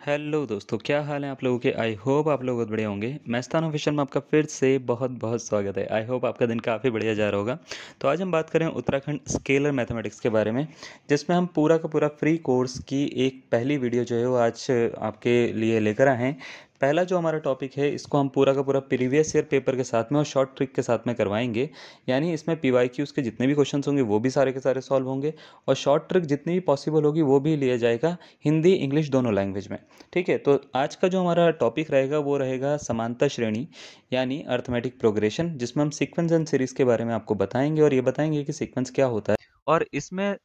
Hello दोस्तों, क्या हाल है आप लोगों के? आई होप आप लोग बहुत बढ़िया होंगे। मस्तान ऑफिशियल में आपका फिर से बहुत बहुत स्वागत है। आई होप आपका दिन काफ़ी बढ़िया जा रहा होगा। तो आज हम बात करें उत्तराखंड स्केलर मैथमेटिक्स के बारे में, जिसमें हम पूरा का पूरा फ्री कोर्स की एक पहली वीडियो जो है वो आज आपके लिए लेकर आए हैं। पहला जो हमारा टॉपिक है इसको हम पूरा का पूरा प्रीवियस ईयर पेपर के साथ में और शॉर्ट ट्रिक के साथ में करवाएंगे। यानी इसमें पीवाईक्यूज़ के जितने भी क्वेश्चंस होंगे वो भी सारे के सारे सॉल्व होंगे, और शॉर्ट ट्रिक जितनी भी पॉसिबल होगी वो भी लिया जाएगा, हिंदी इंग्लिश दोनों लैंग्वेज में। ठीक है, तो आज का जो हमारा टॉपिक रहेगा वो रहेगा समांतर श्रेणी, यानी अर्थमेटिक प्रोग्रेशन, जिसमें हम सीक्वेंस एंड सीरीज के बारे में आपको बताएंगे और ये बताएंगे कि सीक्वेंस क्या होता है। और इसमें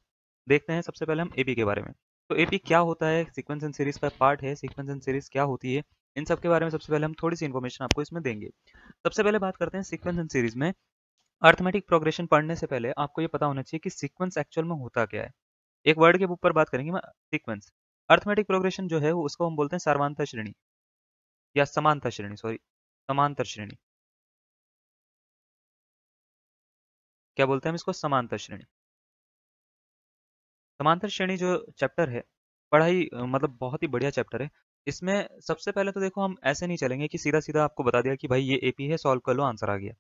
देखते हैं सबसे पहले हम एपी के बारे में। तो एपी क्या होता है, सीक्वेंस एंड सीरीज का पार्ट है, सीक्वेंस एंड सीरीज क्या होती है, इन सब के बारे में सबसे पहले हम थोड़ी सी इन्फॉर्मेशन आपको इसमें देंगे। सबसे पहले बात करते हैं सीक्वेंस एंड सीरीज में। अर्थमेटिक प्रोग्रेशन पढ़ने से पहले आपको ये पता होना चाहिए कि सीक्वेंस एक्चुअल में होता क्या है। एक वर्ड के ऊपर बात करेंगे मैं, सीक्वेंस। अर्थमेटिक प्रोग्रेशन जो है वो उसको हम बोलते हैं सर्वांतर श्रेणी या समांतर श्रेणी, सॉरी, समांतर श्रेणी। क्या बोलते हैं हम इसको? समांतर श्रेणी। समांतर श्रेणी जो चैप्टर है, पढ़ाई मतलब बहुत ही बढ़िया चैप्टर है। इसमें सबसे पहले तो देखो, हम ऐसे नहीं चलेंगे कि सीधा सीधा आपको बता दिया कि भाई ये एपी है, सॉल्व कर लो, आंसर आ गया।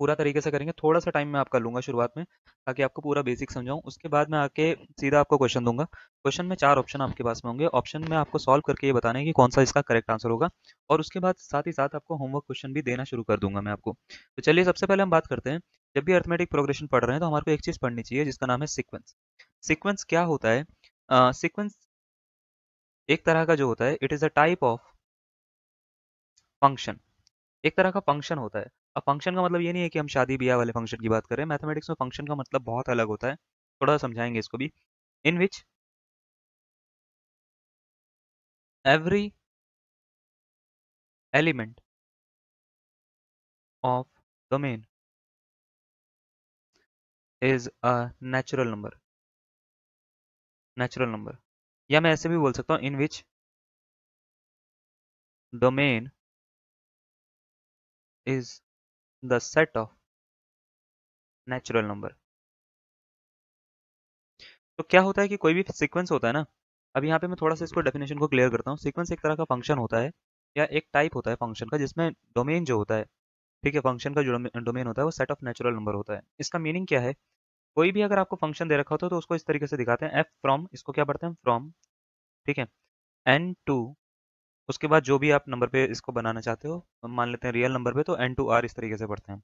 पूरा तरीके से करेंगे, थोड़ा सा टाइम मैं आपका लूंगा शुरुआत में, ताकि आपको पूरा बेसिक समझाऊं। उसके बाद मैं आके सीधा आपको क्वेश्चन दूंगा। क्वेश्चन में 4 ऑप्शन आपके पास में होंगे, ऑप्शन में आपको सॉल्व करके ये बताना है कि कौन सा इसका करेक्ट आंसर होगा। और उसके बाद साथ ही साथ आपको होमवर्क क्वेश्चन भी देना शुरू कर दूंगा मैं आपको। तो चलिए सबसे पहले हम बात करते हैं। जब भी अर्थमेटिक प्रोग्रेशन पढ़ रहे हैं तो हमारे को एक चीज पढ़नी चाहिए जिसका नाम है सीक्वेंस। सीक्वेंस क्या होता है? सीक्वेंस एक तरह का जो होता है, it is a type of function. एक तरह का फंक्शन होता है। अब फंक्शन का मतलब ये नहीं है कि हम शादी ब्याह वाले फंक्शन की बात कर रहे हैं। मैथमेटिक्स में फंक्शन का मतलब बहुत अलग होता है, थोड़ा समझाएंगे इसको भी। In which every element of domain is a natural number. Natural number, या मैं ऐसे भी बोल सकता हूँ, in which domain is the set of natural number. तो क्या होता है कि कोई भी सीक्वेंस होता है ना। अब यहाँ पे मैं थोड़ा सा इसको डेफिनेशन को क्लियर करता हूँ। सीक्वेंस एक तरह का फंक्शन होता है, या एक टाइप होता है फंक्शन का, जिसमें डोमेन जो होता है, ठीक है, फंक्शन का जो डोमेन होता है वो सेट ऑफ नेचुरल नंबर होता है। इसका मीनिंग क्या है? कोई भी अगर आपको फंक्शन दे रखा होता है तो उसको इस तरीके से दिखाते हैं, एफ फ्रॉम, इसको क्या पढ़ते हैं? फ्रॉम, ठीक है, एन टू, उसके बाद जो भी आप नंबर पे इसको बनाना चाहते हो, हम मान लेते हैं रियल नंबर पे, तो एन टू आर, इस तरीके से पढ़ते हैं।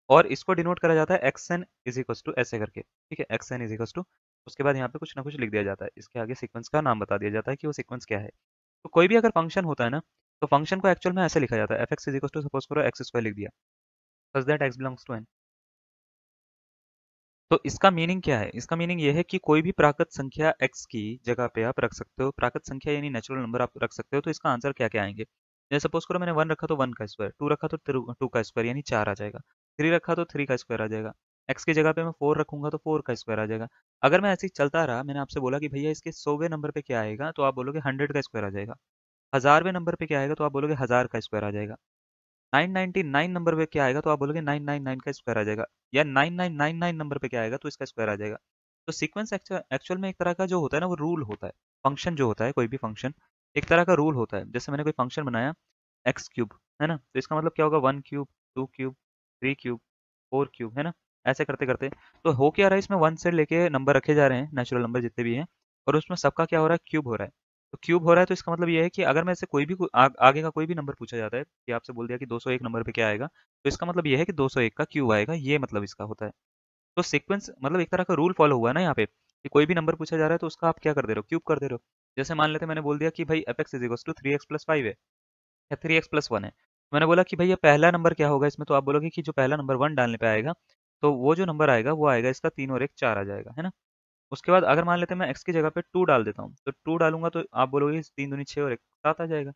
और इसको डिनोट करा जाता है x n is equal to, ऐसे करके, ठीक है, x n is equal to. उसके बाद यहाँ पे कुछ ना कुछ लिख दिया जाता है, इसके आगे सीक्वेंस का नाम बता दिया जाता है कि वो सीक्वेंस क्या है। तो कोई भी अगर फंक्शन होता है ना, तो फंक्शन को एक्चुअल में ऐसे लिखा जाता है, f x is equal to, suppose करो एक्स स्क्वायर लिख दिया, such that x belongs to n. तो इसका मीनिंग क्या है? इसका मीनिंग ये है कि कोई भी प्राकृत संख्या x की जगह पे आप रख सकते हो, प्राकृत संख्या यानी नेचुरल नंबर आप रख सकते हो। तो इसका आंसर क्या क्या आएंगे? जैसे सपोज करो मैंने 1 रखा तो 1 का स्क्वायर, 2 रखा तो 2 का स्क्वायर यानी 4 आ जाएगा, 3 रखा तो 3 का स्क्वायर आ जाएगा, x की जगह पे मैं 4 रखूंगा तो 4 का स्क्वायर आ जाएगा। अगर मैं ऐसे ही चलता रहा, मैंने आपसे बोला कि भैया इसके 100वें नंबर पे क्या आएगा, तो आप बोलोगे 100 का स्क्वायर आ जाएगा। 1000वें नंबर पे क्या आएगा, तो आप बोलोगे 1000 का स्क्वायर आ जाएगा। 999 नंबर पे क्या आएगा, तो आप बोलोगे 999 का स्क्वायर आ जाएगा। या 9999 नंबर पे क्या आएगा, तो इसका स्क्वायर आ जाएगा। तो सीक्वेंस एक्चुअल में एक तरह का जो होता है ना, वो रूल होता है। फंक्शन जो होता है, कोई भी फंक्शन एक तरह का रूल होता है। जैसे मैंने कोई फंक्शन बनाया एक्स क्यूब, है ना, तो इसका मतलब क्या होगा? 1 क्यूब, 2 क्यूब, 3 क्यूब, 4 क्यूब, है ना। ऐसे करते करते तो हो क्या रहा है, इसमें 1 से लेके नंबर रखे जा रहे हैं, नेचुरल नंबर जितने भी हैं, और उसमें सबका क्या हो रहा है? क्यूब हो रहा है। तो क्यूब हो रहा है, तो इसका मतलब ये है कि अगर मैं से कोई भी आगे का कोई भी नंबर पूछा जाता है, कि आपसे बोल दिया कि 201 नंबर पे क्या आएगा, तो इसका मतलब ये है कि 201 का क्यूब आएगा, ये मतलब इसका होता है। तो सीक्वेंस मतलब एक तरह का रूल फॉलो हुआ है ना यहाँ पे, कि कोई भी नंबर पूछा जा रहा है तो उसका आप क्या कर दे रहे हो? क्यूब कर दे रहे हो। जैसे मान लेते मैंने बोल दिया कि भाई f x is equal to 3x+5 है, या 3x+1 है। मैंने बोला कि भैया पहला नंबर क्या होगा इसमें, तो आप बोलोगे कि जो पहला नंबर 1 डालने पे आएगा, तो वो जो नंबर आएगा वो आएगा इसका 3 और 1 4 आ जाएगा, है ना। उसके बाद अगर मान लेते हैं मैं x की जगह पे 2 डाल देता हूँ, तो 2 डालूंगा तो आप बोलोगे 3 दूनी 6 और 1 7 आ जाएगा।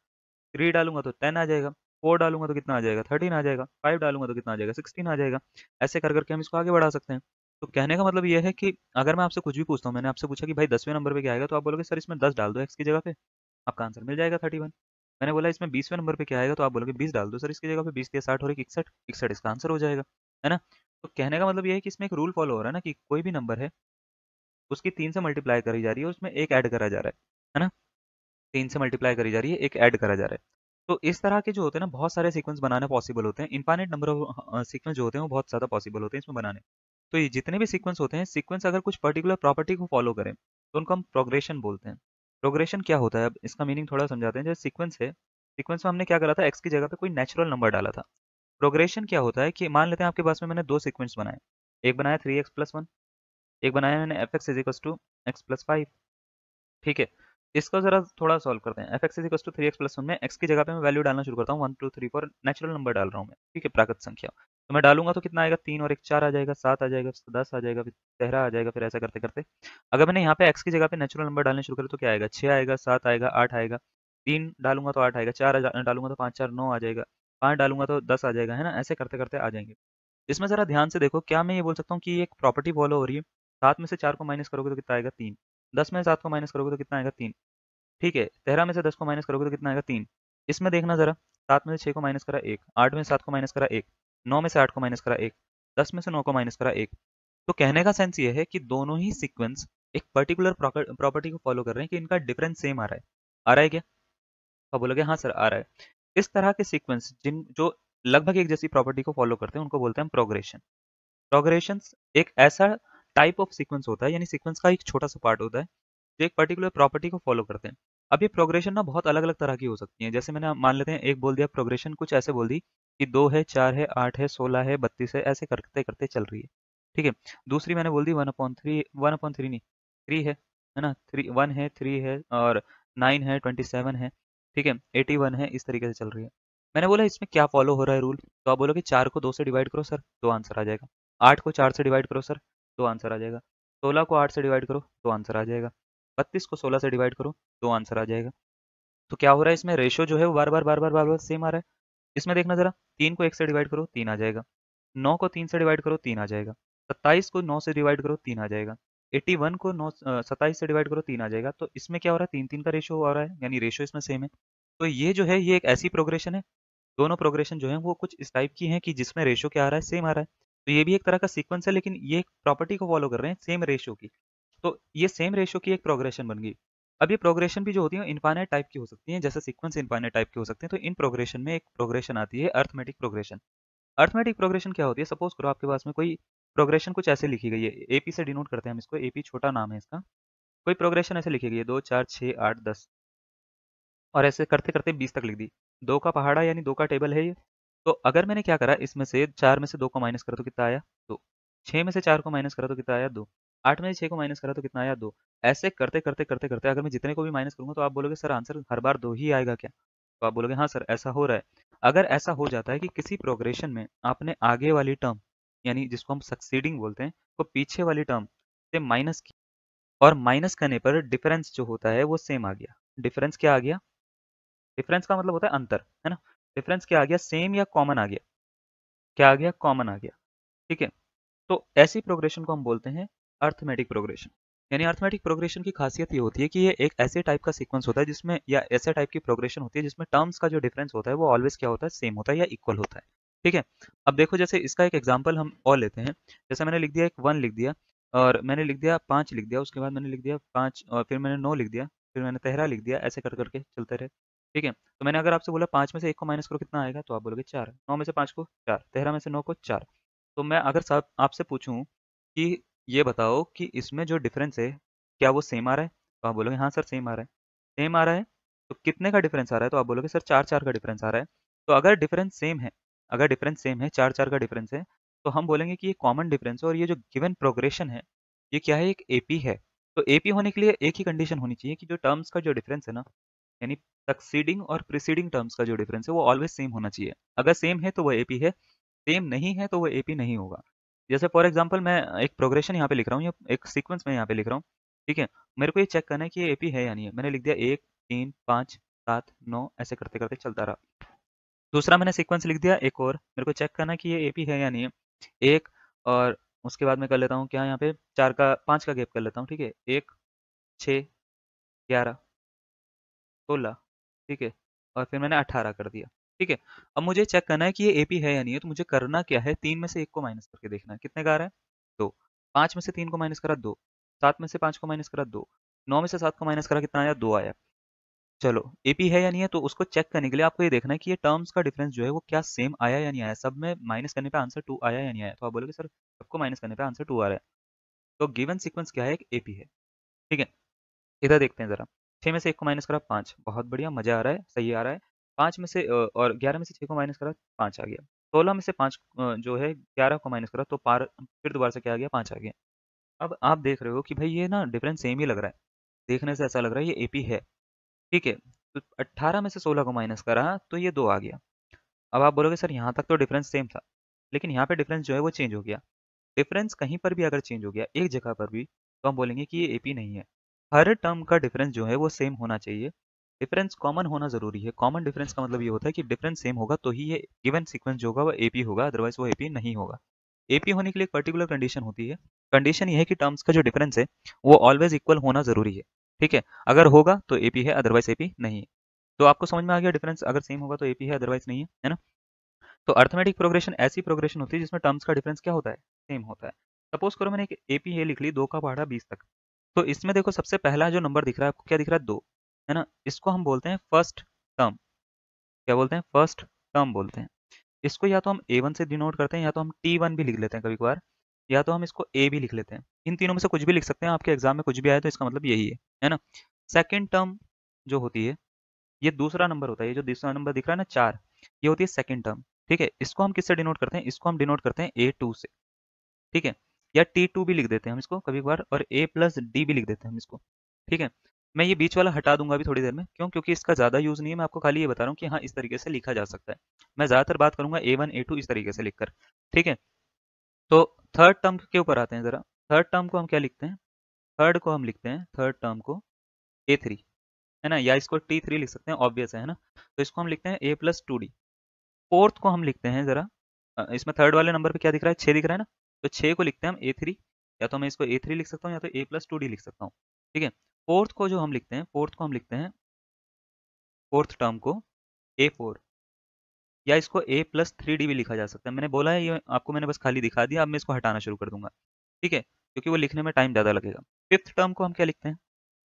3 डालूंगा तो 10 आ जाएगा। 4 डालूंगा तो कितना आ जाएगा? 13 आ जाएगा। 5 डालूंगा तो कितना आ जाएगा? 16 आ जाएगा। ऐसे कर करके हम इसको आगे बढ़ा सकते हैं। तो कहने का मतलब ये है कि अगर मैं आपसे कुछ भी पूछता हूँ, मैंने आपसे पूछा कि भाई 10वें नंबर पे क्या आएगा, तो आप बोलोगे सर इसमें 10 डाल दो एक्स की जगह पे, आपका आंसर मिल जाएगा 31। मैंने बोला इसमें 20वें नंबर पे क्या आएगा, तो आप बोलोगे 20 डाल दो सर इसकी जगह पे, 20 के 60 और 61, 61 इसका आंसर हो जाएगा, है ना। तो कहने का मतलब ये है कि इसमें एक रूल फॉलो हो रहा है ना, कि कोई भी नंबर है उसकी 3 से मल्टीप्लाई करी जा रही है, उसमें एक ऐड करा जा रहा है ना। 3 से मल्टीप्लाई करी जा रही है, एक ऐड करा जा रहा है। तो इस तरह के जो होते हैं ना बहुत सारे सीक्वेंस बनाना पॉसिबल होते हैं। इनफाइनाइट नंबर ऑफ सीक्वेंस जो होते हैं वो बहुत ज़्यादा पॉसिबल होते हैं इसमें बनाने। तो ये जितने भी सीक्वेंस होते हैं, सीक्वेंस अगर कुछ पर्टिकुलर प्रॉपर्टी को फॉलो करें तो उनको हम प्रोग्रेशन बोलते हैं। प्रोग्रेशन क्या होता है, अब इसका मीनिंग थोड़ा समझाते हैं। जैसे सीक्वेंस है, सीक्वेंस में हमने क्या करा था, एक्स की जगह पे कोई नेचुरल नंबर डाला था। प्रोग्रेशन क्या होता है कि मान लेते हैं आपके पास में मैंने दो सीक्वेंस बनाए, एक बनाया 3x+1, एक बनाया मैंने f(x)=x+5। ठीक है, इसको जरा थोड़ा सॉल्व करते हैं। f(x)=3x+1 में x की जगह पे मैं वैल्यू डालना शुरू करता हूँ, 1 2 3 4 नेचुरल नंबर डाल रहा हूँ मैं, ठीक है, प्राकृत संख्या। तो मैं डालूंगा तो कितना आएगा, 3 और 1 4 आ जाएगा, 7 आ जाएगा, फिर 10 आ जाएगा, फिर 13 आ जाएगा, फिर ऐसा करते करते अगर मैंने यहाँ पे x की जगह पे नेचुरल नंबर डालने शुरू करे तो क्या आएगा, 6 आएगा, 7 आएगा, 8 आएगा, 3 डालूंगा तो 8 आएगा, 4 डालूंगा तो 5 4 9 आ जाएगा, 5 डालूंगा तो 10 आ जाएगा, है ना, ऐसे करते करते आ जाएंगे। इसमें जरा ध्यान से देखो, क्या मैं ये बोल सकता हूँ कि ये एक प्रॉपर्टी फॉलो हो रही है। 7 में से 4 को माइनस करोगे तो कितना आएगा, 3। 10 में से 7 को माइनस करोगे तो कितना आएगा, 3। ठीक है, 13 में से 10 को माइनस करोगे तो कितना आएगा, 3। इसमें देखना जरा, 7 में से 6 को माइनस करा 1, 8 में से 7 को माइनस करा 1, 9 में से 8 को माइनस करा 1, 10 में से 9 को माइनस करा 1। तो कहने का सेंस ये है कि दोनों ही सीक्वेंस एक पर्टिकुलर प्रॉपर्टी को फॉलो कर रहे हैं कि इनका डिफरेंस सेम आ रहा है। आ रहा है क्या? आप बोलोगे हाँ सर आ रहा है। इस तरह के सीक्वेंस जिन जो लगभग एक जैसी प्रॉपर्टी को फॉलो करते हैं उनको बोलते हैं प्रोग्रेशन। प्रोग्रेशन एक ऐसा टाइप ऑफ सीक्वेंस होता है, यानी सीक्वेंस का एक छोटा सा पार्ट होता है जो एक पर्टिकुलर प्रॉपर्टी को फॉलो करते हैं। अब ये प्रोग्रेशन ना बहुत अलग अलग तरह की हो सकती है। जैसे मैंने मान लेते हैं एक बोल दिया प्रोग्रेशन, कुछ ऐसे बोल दी कि 2 है, 4 है, 8 है, 16 है, 32 है, ऐसे करते करते चल रही है। ठीक है, दूसरी मैंने बोल दी 1/3, 1/3 नहीं, 3 है ना, 3 1 है, 3 है और 9 है, 27 है, ठीक है, 81 है, इस तरीके से चल रही है। मैंने बोला इसमें क्या फॉलो हो रहा है रूल, तो आप बोलोगे 4 को 2 से डिवाइड करो सर, तो आंसर आ जाएगा। 8 को 4 से डिवाइड करो सर, तो आंसर आ जाएगा। 16 को 8 से डिवाइड करो तो आंसर आ जाएगा। 32 को 16 से डिवाइड करो तो आंसर आ जाएगा। तो क्या हो रहा है, इसमें रेशियो जो है वो बार बार बार बार बार बार सेम आ रहा है। इसमें देखना जरा, 3 को 1 से डिवाइड करो 3 आ जाएगा, 9 को 3 से डिवाइड करो 3 आ जाएगा, 27 को 9 से डिवाइड करो 3 आ जाएगा, 81 को 27 से डिवाइड करो 3 आ जाएगा। तो इसमें क्या हो रहा है, 3 3 का रेशियो आ रहा है, यानी रेशियो इसमें सेम है। तो ये जो है ये एक ऐसी प्रोग्रेशन है, दोनों प्रोग्रेशन जो है वो कुछ इस टाइप की हैं कि जिसमें रेशियो क्या आ रहा है, सेम आ रहा है। तो ये भी एक तरह का सीक्वेंस है, लेकिन ये एक प्रॉपर्टी को फॉलो कर रहे हैं सेम रेशियो की। तो ये सेम रेशियो की एक प्रोग्रेशन बन गई। अब ये प्रोग्रेशन भी जो होती है इनफाइनाइट टाइप की हो सकती है, जैसे सीक्वेंस इनफाइनाइट टाइप के हो सकते हैं। तो इन प्रोग्रेशन में एक प्रोग्रेशन आती है अर्थमेटिक प्रोग्रेशन। अर्थमेटिक प्रोग्रेशन क्या होती है, सपोज करो आपके पास में कोई प्रोग्रेशन कुछ ऐसे लिखी गई है, एपी से डिनोट करते हैं हम इसको, एपी छोटा नाम है इसका। कोई प्रोग्रेशन ऐसे लिखी गई है 2 4 6 8 10, और ऐसे करते करते 20 तक लिख दी। 2 का पहाड़ा यानी 2 का टेबल है ये। तो अगर मैंने क्या करा, इसमें से 4 में से 2 को माइनस करा तो कितना आया, 2। 6 में से 4 को माइनस करा तो कितना आया, 2। 8 में से 6 को माइनस करा तो कितना आया, 2। ऐसे करते करते करते करते अगर मैं जितने को भी माइनस करूंगा तो आप बोलोगे सर आंसर हर बार 2 ही आएगा क्या? तो आप बोलोगे हाँ सर ऐसा हो रहा है। अगर ऐसा हो जाता है कि किसी प्रोग्रेशन में आपने आगे वाली टर्म, यानी जिसको हम सक्सीडिंग बोलते हैं, को पीछे वाली टर्म से माइनस की, और माइनस करने पर डिफरेंस जो होता है वो सेम आ गया। डिफरेंस क्या आ गया, डिफरेंस का मतलब होता है अंतर, है ना। डिफरेंस क्या आ गया, सेम या कॉमन आ गया। क्या आ गया, कॉमन आ गया। ठीक है, तो ऐसी प्रोग्रेशन को हम बोलते हैं अर्थमेटिक प्रोग्रेशन। यानी अर्थमेटिक प्रोग्रेशन की खासियत ये होती है कि ये एक ऐसे टाइप का सीक्वेंस होता है जिसमें, या ऐसे टाइप की प्रोग्रेशन होती है जिसमें टर्म्स का जो डिफरेंस होता है वो ऑलवेज क्या होता है, सेम होता है या इक्वल होता है। ठीक है, अब देखो जैसे इसका एक एग्जांपल हम और लेते हैं। जैसे मैंने लिख दिया एक 1 लिख दिया, और मैंने लिख दिया 5 लिख दिया, उसके बाद मैंने लिख दिया 5, और फिर मैंने 9 लिख दिया, फिर मैंने 13 लिख दिया, ऐसे कर करके चलते रहे। ठीक है, तो मैंने अगर आपसे बोला 5 में से 1 को माइनस करो कितना आएगा, तो आप बोलोगे 4। 9 में से 5 को 4, 13 में से 9 को 4। तो मैं अगर साहब आपसे पूछूं कि ये बताओ कि इसमें जो डिफरेंस है क्या वो सेम आ रहा है, तो आप बोलोगे हाँ सर सेम आ रहा है। सेम आ रहा है, तो कितने का डिफरेंस आ रहा है, तो आप बोलोगे सर 4 4 का डिफरेंस आ रहा है। तो अगर डिफरेंस सेम है, अगर डिफरेंस सेम है, 4 4 का डिफरेंस है, तो हम बोलेंगे कि ये कॉमन डिफरेंस है, और ये जो गिवन प्रोग्रेशन है ये क्या है, एक एपी है। तो एपी होने के लिए एक ही कंडीशन होनी चाहिए कि जो टर्म्स का जो डिफरेंस है ना, यानी सक्सीडिंग और प्रीसीडिंग टर्म्स का जो डिफरेंस है वो ऑलवेज सेम होना चाहिए। अगर सेम है तो वो एपी है, सेम नहीं है तो वो एपी नहीं होगा। जैसे फॉर एग्जांपल मैं एक प्रोग्रेशन यहाँ पे लिख रहा हूँ, या एक सीक्वेंस में यहाँ पे लिख रहा हूँ। ठीक है, मेरे को ये चेक करना है कि ये एपी है या नहीं है। मैंने लिख दिया 1 3 5 7 9, ऐसे करते करते चलता रहा। दूसरा मैंने सीक्वेंस लिख दिया एक और, मेरे को चेक करना है कि ये एपी है या नहीं है। एक, और उसके बाद मैं कर लेता हूँ क्या, यहाँ पे 4 का 5 का गैप कर लेता हूँ। ठीक है, 1 6 11 16, ठीक है, और फिर मैंने 18 कर दिया। ठीक है, अब मुझे चेक करना है कि ये एपी है या नहीं है। तो मुझे करना क्या है, 3 में से 1 को माइनस करके देखना है कितने का आ रहा है, 2। 5 में से 3 को माइनस करा 2, 7 में से 5 को माइनस करा 2, 9 में से 7 को माइनस करा कितना आया, 2 आया। चलो एपी है या नहीं है, तो उसको चेक करने के लिए आपको ये देखना है कि ये टर्म्स का डिफरेंस जो है वो क्या सेम आया या नहीं आया, सब में माइनस करने पे आंसर 2 आया या नहीं आया। तो आप बोलोगे सर सबको माइनस करने पे आंसर 2 आ रहा है, तो गिवन सीक्वेंस क्या है, एक एपी है। ठीक है, इधर देखते हैं जरा। 6 में से 1 को माइनस करा 5, बहुत बढ़िया, मजा आ रहा है, सही आ रहा है। 5 में से और 11 में से 6 को माइनस करा 5 आ गया। 16 में से 5 जो है 11 को माइनस करा तो पार फिर दोबारा से क्या आ गया, 5 आ गया। अब आप देख रहे हो कि भाई ये ना डिफरेंस सेम ही लग रहा है, देखने से ऐसा लग रहा है ये एपी है। ठीक है, तो 18 में से 16 को माइनस करा तो ये 2 आ गया। अब आप बोलोगे सर यहाँ तक तो डिफरेंस सेम था, लेकिन यहाँ पे डिफरेंस जो है वो चेंज हो गया। डिफरेंस कहीं पर भी अगर चेंज हो गया एक जगह पर भी, तो हम बोलेंगे कि ये एपी नहीं है। हर टर्म का डिफरेंस जो है वो सेम होना चाहिए, डिफरेंस कॉमन होना जरूरी है। कॉमन डिफरेंस का मतलब ये होता है कि डिफरेंस सेम होगा तो ही ये गिवन सीक्वेंस जो होगा वो एपी होगा, अदरवाइज वो एपी नहीं होगा। एपी होने के लिए एक पर्टिकुलर कंडीशन होती है, कंडीशन ये है कि टर्म्स का जो डिफरेंस है वो ऑलवेज इक्वल होना जरूरी है। ठीक है, अगर होगा तो एपी है, अदरवाइज एपी नहीं है। तो आपको समझ में आ गया, डिफरेंस अगर सेम होगा तो एपी है, अदरवाइज नहीं है ना। तो अर्थमेटिक प्रोग्रेशन ऐसी प्रोग्रेशन होती है जिसमें टर्म्स का डिफरेंस क्या होता है, सेम होता है। सपोज करो मैंने एक एपी ये लिख ली, 2 का पहाड़ा 20 तक। तो इसमें देखो सबसे पहला जो नंबर दिख रहा है आपको, क्या दिख रहा है, 2, है ना। इसको हम बोलते हैं फर्स्ट टर्म। क्या बोलते हैं, फर्स्ट टर्म बोलते हैं। इसको या तो हम A1 से डिनोट करते हैं, या तो हम T1 भी लिख लेते हैं कभी कभार, या तो हम इसको A भी लिख लेते हैं। इन तीनों में से कुछ भी लिख सकते हैं, आपके एग्जाम में कुछ भी आए तो इसका मतलब यही है ना। सेकेंड टर्म जो होती है, ये दूसरा नंबर होता है, ये जो दूसरा नंबर दिख रहा है ना 4, ये होती है सेकंड टर्म। ठीक है, इसको हम किससे डिनोट करते हैं, इसको हम डिनोट करते हैं A2 से। ठीक है, या T2 भी लिख देते हैं हम इसको कभी कभार, और A प्लस डी भी लिख देते हैं हम इसको। ठीक है, मैं ये बीच वाला हटा दूंगा अभी थोड़ी देर में, क्यों, क्योंकि इसका ज्यादा यूज नहीं है, मैं आपको खाली ये बता रहा हूँ कि हाँ इस तरीके से लिखा जा सकता है। मैं ज्यादातर बात करूंगा A1 A2 इस तरीके से लिखकर। ठीक है, तो थर्ड टर्म के ऊपर आते हैं जरा। थर्ड टर्म को हम क्या लिखते हैं, थर्ड को हम लिखते हैं, थर्ड टर्म को A3, है ना, या इसको T3 लिख सकते हैं, ऑब्वियस है ना। तो इसको हम लिखते हैं A प्लस 2D। फोर्थ को हम लिखते हैं जरा, इसमें थर्ड वाले नंबर पे क्या दिख रहा है, 6 दिख रहा है ना, तो 6 को लिखते हैं हम A3, या तो मैं इसको A3 लिख सकता हूँ, या तो A प्लस 2D लिख सकता हूँ। ठीक है, फोर्थ को जो हम लिखते हैं, फोर्थ को हम लिखते हैं, फोर्थ टर्म को A4, या इसको A प्लस 3D भी लिखा जा सकता है। मैंने बोला है ये आपको, मैंने बस खाली दिखा दिया, अब मैं इसको हटाना शुरू कर दूंगा। ठीक है, क्योंकि वो लिखने में टाइम ज़्यादा लगेगा। फिफ्थ टर्म को हम क्या लिखते हैं,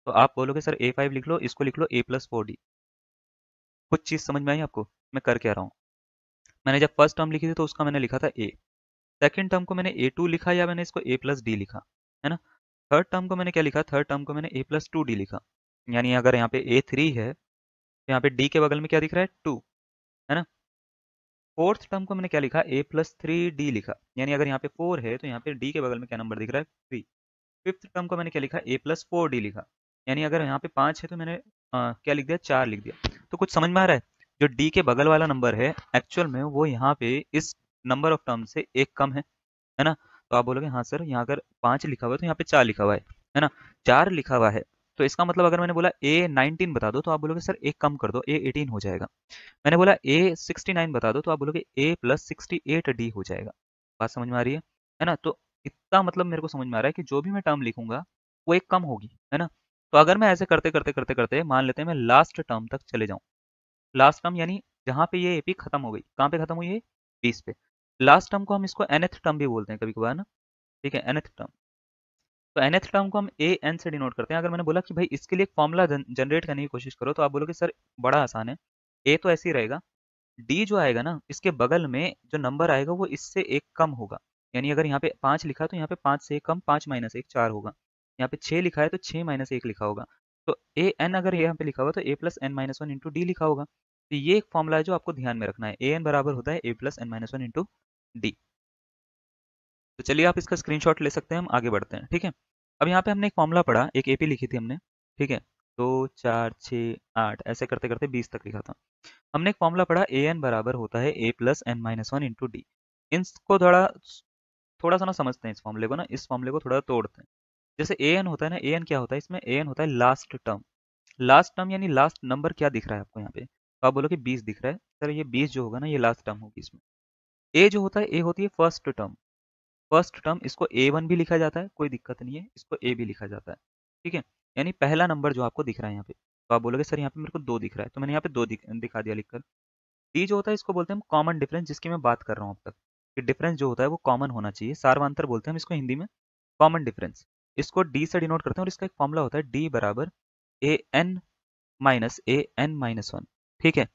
तो आप बोलोगे सर A5 लिख लो, इसको लिख लो A प्लस 4D। कुछ चीज़ समझ में आई आपको मैं कर क्या रहा हूँ। मैंने जब फर्स्ट टर्म लिखी थी तो उसका मैंने लिखा था A, सेकंड टर्म को मैंने A2 लिखा, या मैंने इसको A प्लस डी लिखा, है ना। थर्ड टर्म को मैंने क्या लिखा, थर्ड टर्म को मैंने A प्लस 2D लिखा। यानी अगर यहाँ पे A3 है तो यहाँ पे D के बगल में क्या दिख रहा है, 2, है ना। फोर्थ टर्म को मैंने क्या लिखा, A प्लस 3D लिखा, यानी अगर यहाँ पे 4 है तो यहाँ पे D के बगल में क्या नंबर दिख रहा है, 3। फिफ्थ टर्म को मैंने क्या लिखा, A प्लस 4D लिखा, यानी अगर यहाँ पे 5 है तो मैंने क्या लिख दिया, 4 लिख दिया। तो कुछ समझ में आ रहा है, जो D के बगल वाला नंबर है एक्चुअल में वो यहाँ पे इस नंबर ऑफ टर्म से एक कम है ना। तो आप बोलोगे हाँ सर, यहाँ अगर 5 लिखा हुआ है तो यहाँ पे 4 लिखा हुआ है ना। 4 लिखा हुआ है तो इसका मतलब अगर मैंने बोला A19 बता दो तो आप बोलोगे सर एक कम कर दो, A18 हो जाएगा। मैंने बोला A69 बता दो तो आप बोलोगे A प्लस 68D हो जाएगा। बात समझ में आ रही है ना। तो इतना मतलब मेरे को समझ में आ रहा है कि जो भी मैं टर्म लिखूंगा वो एक कम होगी, है ना। तो अगर मैं ऐसे करते करते करते करते मान लेते हैं मैं लास्ट टर्म तक चले जाऊं, लास्ट टर्म यानी जहां पे ये एपी खत्म हो गई, कहाँ पे खत्म हुई है, 20 पे। लास्ट टर्म को हम इसको nth टर्म भी बोलते हैं कभी कभार ना। ठीक है, nth टर्म, तो nth टर्म को हम ए एन से डिनोट करते हैं। अगर मैंने बोला कि भाई इसके लिए एक फॉर्मूला जनरेट करने की कोशिश करो, तो आप बोलोगे सर बड़ा आसान है, ए तो ऐसे ही रहेगा, डी जो आएगा ना इसके बगल में जो नंबर आएगा वो इससे एक कम होगा। यानी अगर यहाँ पे 5 लिखा है तो यहाँ पे 5 से एक कम, 5 माइनस एक 4 होगा। यहाँ पे 6 लिखा है तो 6 माइनस एक लिखा होगा। तो ए एन अगर यहाँ पे लिखा हुआ तो a plus n minus one into d लिखा होगा। तो ये एक फॉर्मूला है जो आपको ध्यान में रखना है, ए एन बराबर होता है a plus n minus one into d. तो चलिए आप इसका स्क्रीनशॉट ले सकते हैं, हम आगे बढ़ते हैं। ठीक है, अब यहाँ पे हमने एक फॉर्मूला पढ़ा, एक एपी लिखी थी हमने। ठीक है, 2 4 6 8 ऐसे करते करते 20 तक लिखा था। हमने एक फॉर्मूला पढ़ा, ए एन बराबर होता है a plus n minus one into d. इसको थोड़ा थोड़ा सा ना समझते हैं, इस फॉर्मूले को ना, इस फॉर्मूले को थोड़ा तोड़ते हैं। जैसे ए एन होता है ना, ए एन क्या होता है, इसमें ए एन होता है लास्ट टर्म। लास्ट टर्म यानी लास्ट नंबर क्या दिख रहा है आपको यहाँ पे, तो आप बोलो कि 20 दिख रहा है, सर ये 20 जो होगा ना ये लास्ट टर्म होगी इसमें। ए जो होता है, ए होती है फर्स्ट टर्म। फर्स्ट टर्म इसको A1 भी लिखा जाता है, कोई दिक्कत नहीं है, इसको A भी लिखा जाता है। ठीक है, यानी पहला नंबर जो आपको दिख रहा है यहाँ पे, तो आप बोलोगे सर यहाँ पे मेरे को 2 दिख रहा है, तो मैंने यहाँ पे 2 दिखा दिया लिखकर। डी जो होता है इसको बोलते हैं हम कॉमन डिफरेंस, जिसकी मैं बात कर रहा हूँ अब तक, कि डिफरेंस जो होता है वो कॉमन होना चाहिए, सार्वंतर बोलते हैं हम इसको हिंदी में, कॉमन डिफरेंस। इसको डी से डिनोट करते हैं और इसका एक फॉर्मूला होता है डी बराबर A N minus A N minus one. ठीक है,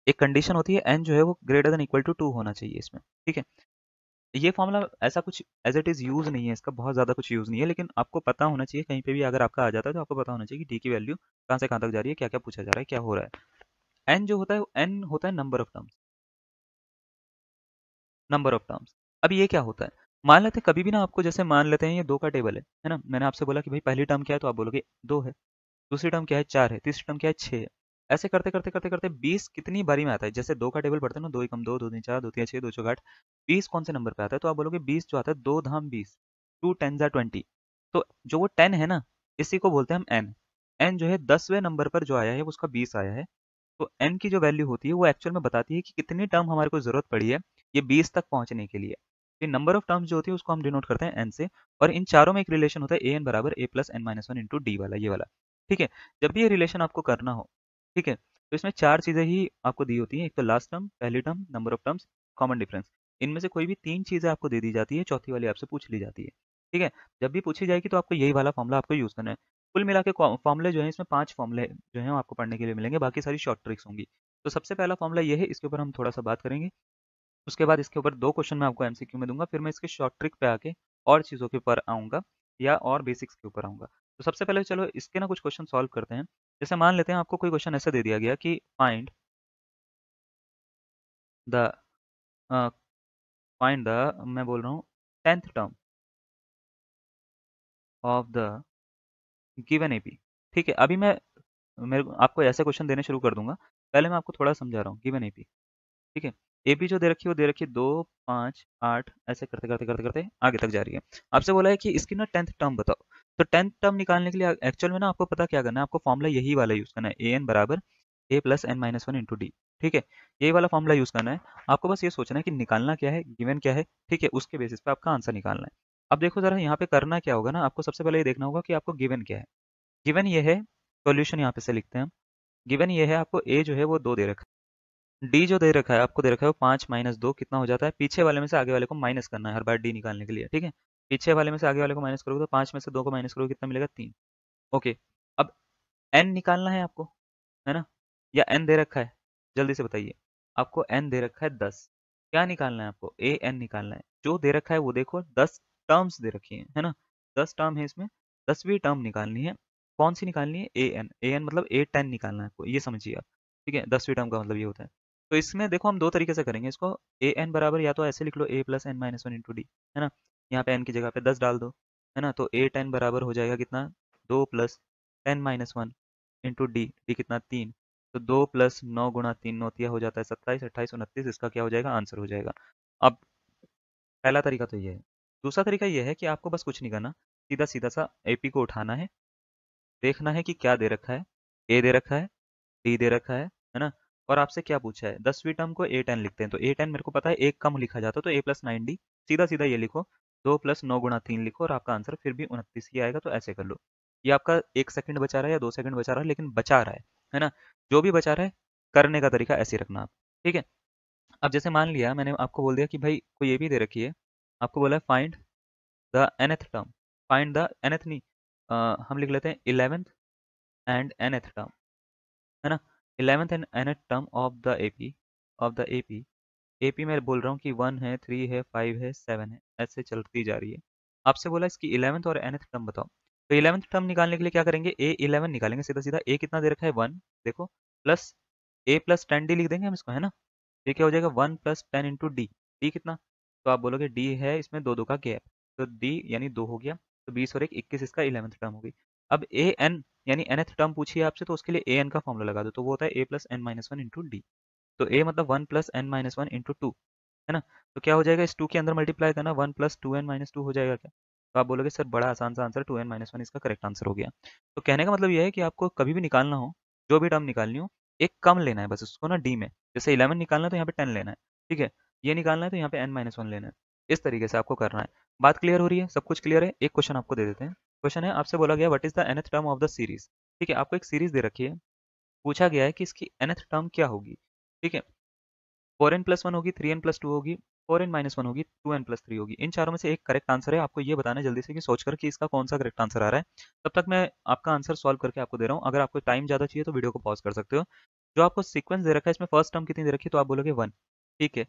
एक कंडीशन होती है एन जो है वो ग्रेटर देन इक्वल टू 2 होना चाहिए इसमें। ठीक है, ये फॉर्मूला ऐसा कुछ एज इट इज यूज नहीं है, इसका बहुत ज्यादा कुछ यूज नहीं है, लेकिन आपको पता होना चाहिए कहीं पे भी अगर आपका आ जाता है तो आपको पता होना चाहिए कि डी की वैल्यू कहाँ से कहाँ तक जा रही है, क्या क्या पूछा जा रहा है, क्या हो रहा है। एन जो होता है एन होता है number of terms, number of terms. अब ये क्या होता है, मान लेते हैं कभी भी ना आपको, जैसे मान लेते हैं ये दो का टेबल है ना, मैंने आपसे बोला कि भाई पहली टर्म क्या है तो आप बोलोगे दो है, दूसरी टर्म क्या है चार है, तीसरी टर्म क्या है छः है। ऐसे करते करते करते करते 20 कितनी बारी में आता है, जैसे दो का टेबल पढ़ते हैं ना, दो एकम दो, दो तीन चार, दो तीन छः, दो चौक आठ, 20 कौन से नंबर पे आता है, तो आप बोलोगे 20 जो आता है दो धाम 20, टू टेन जा 20। तो जो वो 10 है ना, इसी को बोलते हैं हम एन। एन जो है 10वें नंबर पर जो आया है उसका 20 आया है। तो एन की जो वैल्यू होती है वो एक्चुअल में बताती है कि कितनी टर्म हमारे को जरूरत पड़ी है ये 20 तक पहुंचने के लिए। ये नंबर ऑफ टर्म्स जो होती है उसको हम डिनोट करते हैं एन से, और इन चारों में एक रिलेशन होता है ए एन बराबर a plus n minus one into d वाला, ये वाला। ठीक है, जब भी ये रिलेशन आपको करना हो, ठीक है, तो इसमें चार चीजें ही आपको दी होती हैं, एक तो लास्ट टर्म, पहली term, number of terms, common difference. इनमें से कोई भी तीन चीजें आपको दे दी जाती है, चौथी वाली आपसे पूछ ली जाती है। ठीक है, जब भी पूछी जाएगी तो आपको यही वाला फॉर्मूला आपको यूज करना है। कुल मिला के फॉर्मूले जो है इसमें 5 फॉर्मूले जो है आपको पढ़ने के लिए मिलेंगे, बाकी सारी शॉर्ट ट्रिक्स होंगी। तो सबसे पहला फॉर्मूला ये है, इसके ऊपर हम थोड़ा सा बात करेंगे। उसके बाद इसके ऊपर 2 क्वेश्चन मैं आपको एमसीक्यू में दूंगा, फिर मैं इसके शॉर्ट ट्रिक पे आके और चीज़ों के ऊपर आऊँगा या और बेसिक्स के ऊपर आऊँगा। तो सबसे पहले चलो इसके ना कुछ क्वेश्चन सॉल्व करते हैं। जैसे मान लेते हैं आपको कोई क्वेश्चन ऐसा दे दिया गया कि find the a, find the मैं बोल रहा हूँ 10th term of the given AP. ठीक है, अभी मैं आपको ऐसे क्वेश्चन देने शुरू कर दूंगा। पहले मैं आपको थोड़ा समझा रहा हूँ गिवन एपी। ठीक है, एपी जो दे रखी है वो दे रखी है 2, 5, 8, ऐसे करते करते करते करते आगे तक जा रही है। आपसे बोला है कि इसकी ना 10th टर्म बताओ। तो 10th टर्म निकालने के लिए एक्चुअल में ना आपको पता क्या करना है, आपको फॉर्मूला यही वाला यूज करना है, ए एन बराबर a plus n minus one into d. ठीक है, यही वाला फॉर्मूला यूज करना है। आपको बस ये सोचना है कि निकालना क्या है, गिवन क्या है। ठीक है, उसके बेसिस पे आपका आंसर निकालना है। अब देखो जरा यहाँ पे करना क्या होगा ना, आपको सबसे पहले ये देखना होगा कि आपको गिवन क्या है। गिवन ये है, सॉल्यूशन यहाँ पे से लिखते हैं हम। गिवन ये है, आपको ए जो है वो 2 दे रखा है, डी जो दे रखा है आपको दे रखा है वो 5 माइनस 2 कितना हो जाता है, पीछे वाले में से आगे वाले को माइनस करना है हर बार डी निकालने के लिए। ठीक है, पीछे वाले में से आगे वाले को माइनस करोगे तो 5 में से 2 को माइनस करोगे कितना मिलेगा, 3। ओके, अब एन निकालना है आपको, है ना, या एन दे रखा है, जल्दी से बताइए। आपको एन दे रखा है 10, क्या निकालना है आपको, ए एन निकालना है। जो दे रखा है वो देखो 10 टर्म्स दे रखी है ना, 10 टर्म है इसमें, 10वीं टर्म निकालनी है। कौन सी निकालनी है, ए एन मतलब ए 10 निकालना है आपको, ये समझिए आप। ठीक है, 10वीं टर्म का मतलब ये होता है। तो इसमें देखो हम दो तरीके से करेंगे इसको, ए एन बराबर या तो ऐसे लिख लो a plus n minus one into d, है ना, यहाँ पे एन की जगह पे 10 डाल दो, है ना, तो ए 10 बराबर हो जाएगा कितना, 2 plus 10 minus one into D, D कितना 3, तो 2 प्लस 9 गुणा 3 नौतिया हो जाता है 27, 28, 29, इसका क्या हो जाएगा, आंसर हो जाएगा। अब पहला तरीका तो ये है। दूसरा तरीका ये है कि आपको बस कुछ नहीं करना, सीधा सीधा सा एपी को उठाना है, देखना है कि क्या दे रखा है, ए दे रखा है, डी दे रखा है ना, और आपसे क्या पूछा है, 10वीं टर्म को ए 10 लिखते हैं, तो ए 10 मेरे को पता है एक कम लिखा जाता है तो ए प्लस 9 डी, सीधा सीधा ये लिखो, 2 प्लस 9 गुणा 3 लिखो और आपका आंसर फिर भी 29 ही आएगा। तो ऐसे कर लो, ये आपका 1 सेकंड बचा रहा है या 2 सेकंड बचा रहा है, लेकिन बचा रहा है ना, जो भी बचा रहा है करने का तरीका ऐसे रखना आप। ठीक है, अब जैसे मान लिया मैंने आपको बोल दिया कि भाई कोई ये भी दे रखी है, आपको बोला है find the nth term, find the nth नहीं, हम लिख लेते हैं 11th एंड nth टर्म, है ना, 11th and nth term of the AP, of the AP. AP में बोल रहा हूँ कि 1 है, 3 है, 5 है, 7 है, ऐसे चलती जा रही है। आपसे बोला इसकी 11th और nth टर्म बताओ। तो 11th टर्म निकालने के लिए क्या करेंगे, ए 11 निकालेंगे सीधा सीधा, ए कितना दे रखा है 1, देखो, प्लस ए प्लस 10 डी लिख देंगे हम इसको, है ना। ये क्या हो जाएगा 1 प्लस 10 इंटू डी, डी कितना, तो आप बोलोगे डी है इसमें दो दो का गैप, तो डी यानी 2 हो गया, तो 20 और 1 21, इसका 11th टर्म हो गई। अब ए एन यानी nth टर्म पूछिए आपसे, तो उसके लिए ए एन का फॉर्मूला लगा दो, तो वो होता है a plus n minus one into d. तो ए मतलब 1 plus n minus one into two, है ना, तो क्या हो जाएगा, इस 2 के अंदर मल्टीप्लाई करना, 1 plus two n minus two हो जाएगा क्या, तो आप बोलोगे सर बड़ा आसान सा आंसर 2n माइनस वन इसका करेक्ट आंसर हो गया। तो कहने का मतलब ये है कि आपको कभी भी निकालना हो, जो भी टर्म निकालनी हो, एक कम लेना है बस उसको ना डी में, जैसे 11 निकालना है तो यहाँ पे 10 लेना है। ठीक है, ये निकालना है तो यहाँ पे n माइनस वन लेना है, इस तरीके से आपको करना है। बात क्लियर हो रही है, सब कुछ क्लियर है। एक क्वेश्चन आपको दे देते हैं। क्वेश्चन है, आपसे बोला गया what is the nth term of the series. ठीक है, आपको एक सीरीज दे रखी है, पूछा गया है कि इसकी nth टर्म क्या होगी। ठीक है, 4n प्लस वन होगी, 3n प्लस टू होगी, 4n-1 होगी, 2n+3 होगी। इन चारों में से एक करेक्ट आंसर है। आपको ये बताना है जल्दी से कि सोचकर कि इसका कौन सा करेक्ट आंसर आ रहा है। तब तक मैं आपका आंसर सॉल्व करके आपको दे रहा हूँ। अगर आपको टाइम ज़्यादा चाहिए तो वीडियो को पॉज कर सकते हो। जो आपको सीक्वेंस दे रखा है इसमें फर्स्ट टर्म कितनी दे रखी है तो आप बोलोगे 1, ठीक है।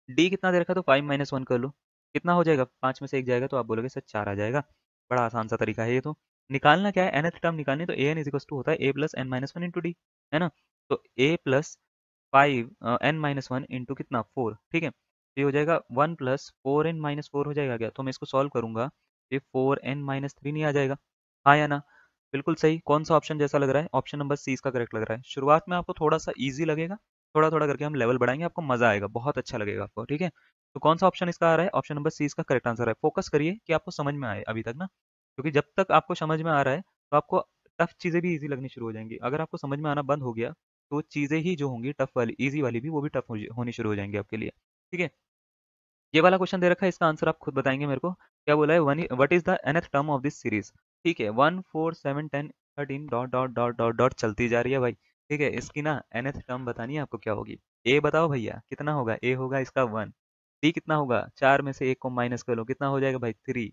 डी कितना दे रखा है तो 5-1 कर लो, कितना हो जाएगा, 5 में से 1 जाएगा तो आप बोलोगे सर 4 आ जाएगा। बड़ा आसान सा तरीका है ये तो। निकालना क्या है, nth टर्म निकालनी, तो an इज इक्वल टू होता है a plus n-1 into d, है ना। तो a प्लस 5 n-1 इंटू कितना 4, ठीक है। तो ये हो जाएगा 1 प्लस 4n-4 हो जाएगा क्या, तो मैं इसको सॉल्व करूंगा, ये 4n-3 नहीं आ जाएगा, हाँ या ना। बिल्कुल सही। कौन सा ऑप्शन जैसा लग रहा है, ऑप्शन नंबर सी इसका करेक्ट लग रहा है। शुरुआत में आपको थोड़ा सा इजी लगेगा, थोड़ा थोड़ा करके हम लेवल बढ़ाएंगे, आपको मजा आएगा, बहुत अच्छा लगेगा आपको, ठीक है। तो कौन सा ऑप्शन इसका आ रहा है, ऑप्शन नंबर सी इसका करेक्ट आंसर है। फोकस करिए कि आपको समझ में आए अभी तक ना, क्योंकि जब तक आपको समझ में आ रहा है तो आपको टफ चीजें भी इजी लगनी शुरू हो जाएंगी। अगर आपको समझ में आना बंद हो गया तो चीजें ही जो होंगी टफ वाली, इजी वाली भी, वो भी टफ होनी शुरू हो जाएंगी आपके लिए, ठीक है। ये वाला क्वेश्चन दे रखा है, इसका आंसर आप खुद बताएंगे मेरे को। क्या बोला है, what is the nth term of this series, ठीक है। 1 4 7 10 13 dot dot dot dot dot चलती जा रही है भाई, ठीक है। इसकी ना nth टर्म बतानी है आपको क्या होगी। ए बताओ भैया कितना होगा, ए होगा इसका 1, डी कितना होगा, 4 में से 1 को माइनस कर लो, कितना हो जाएगा भाई 3।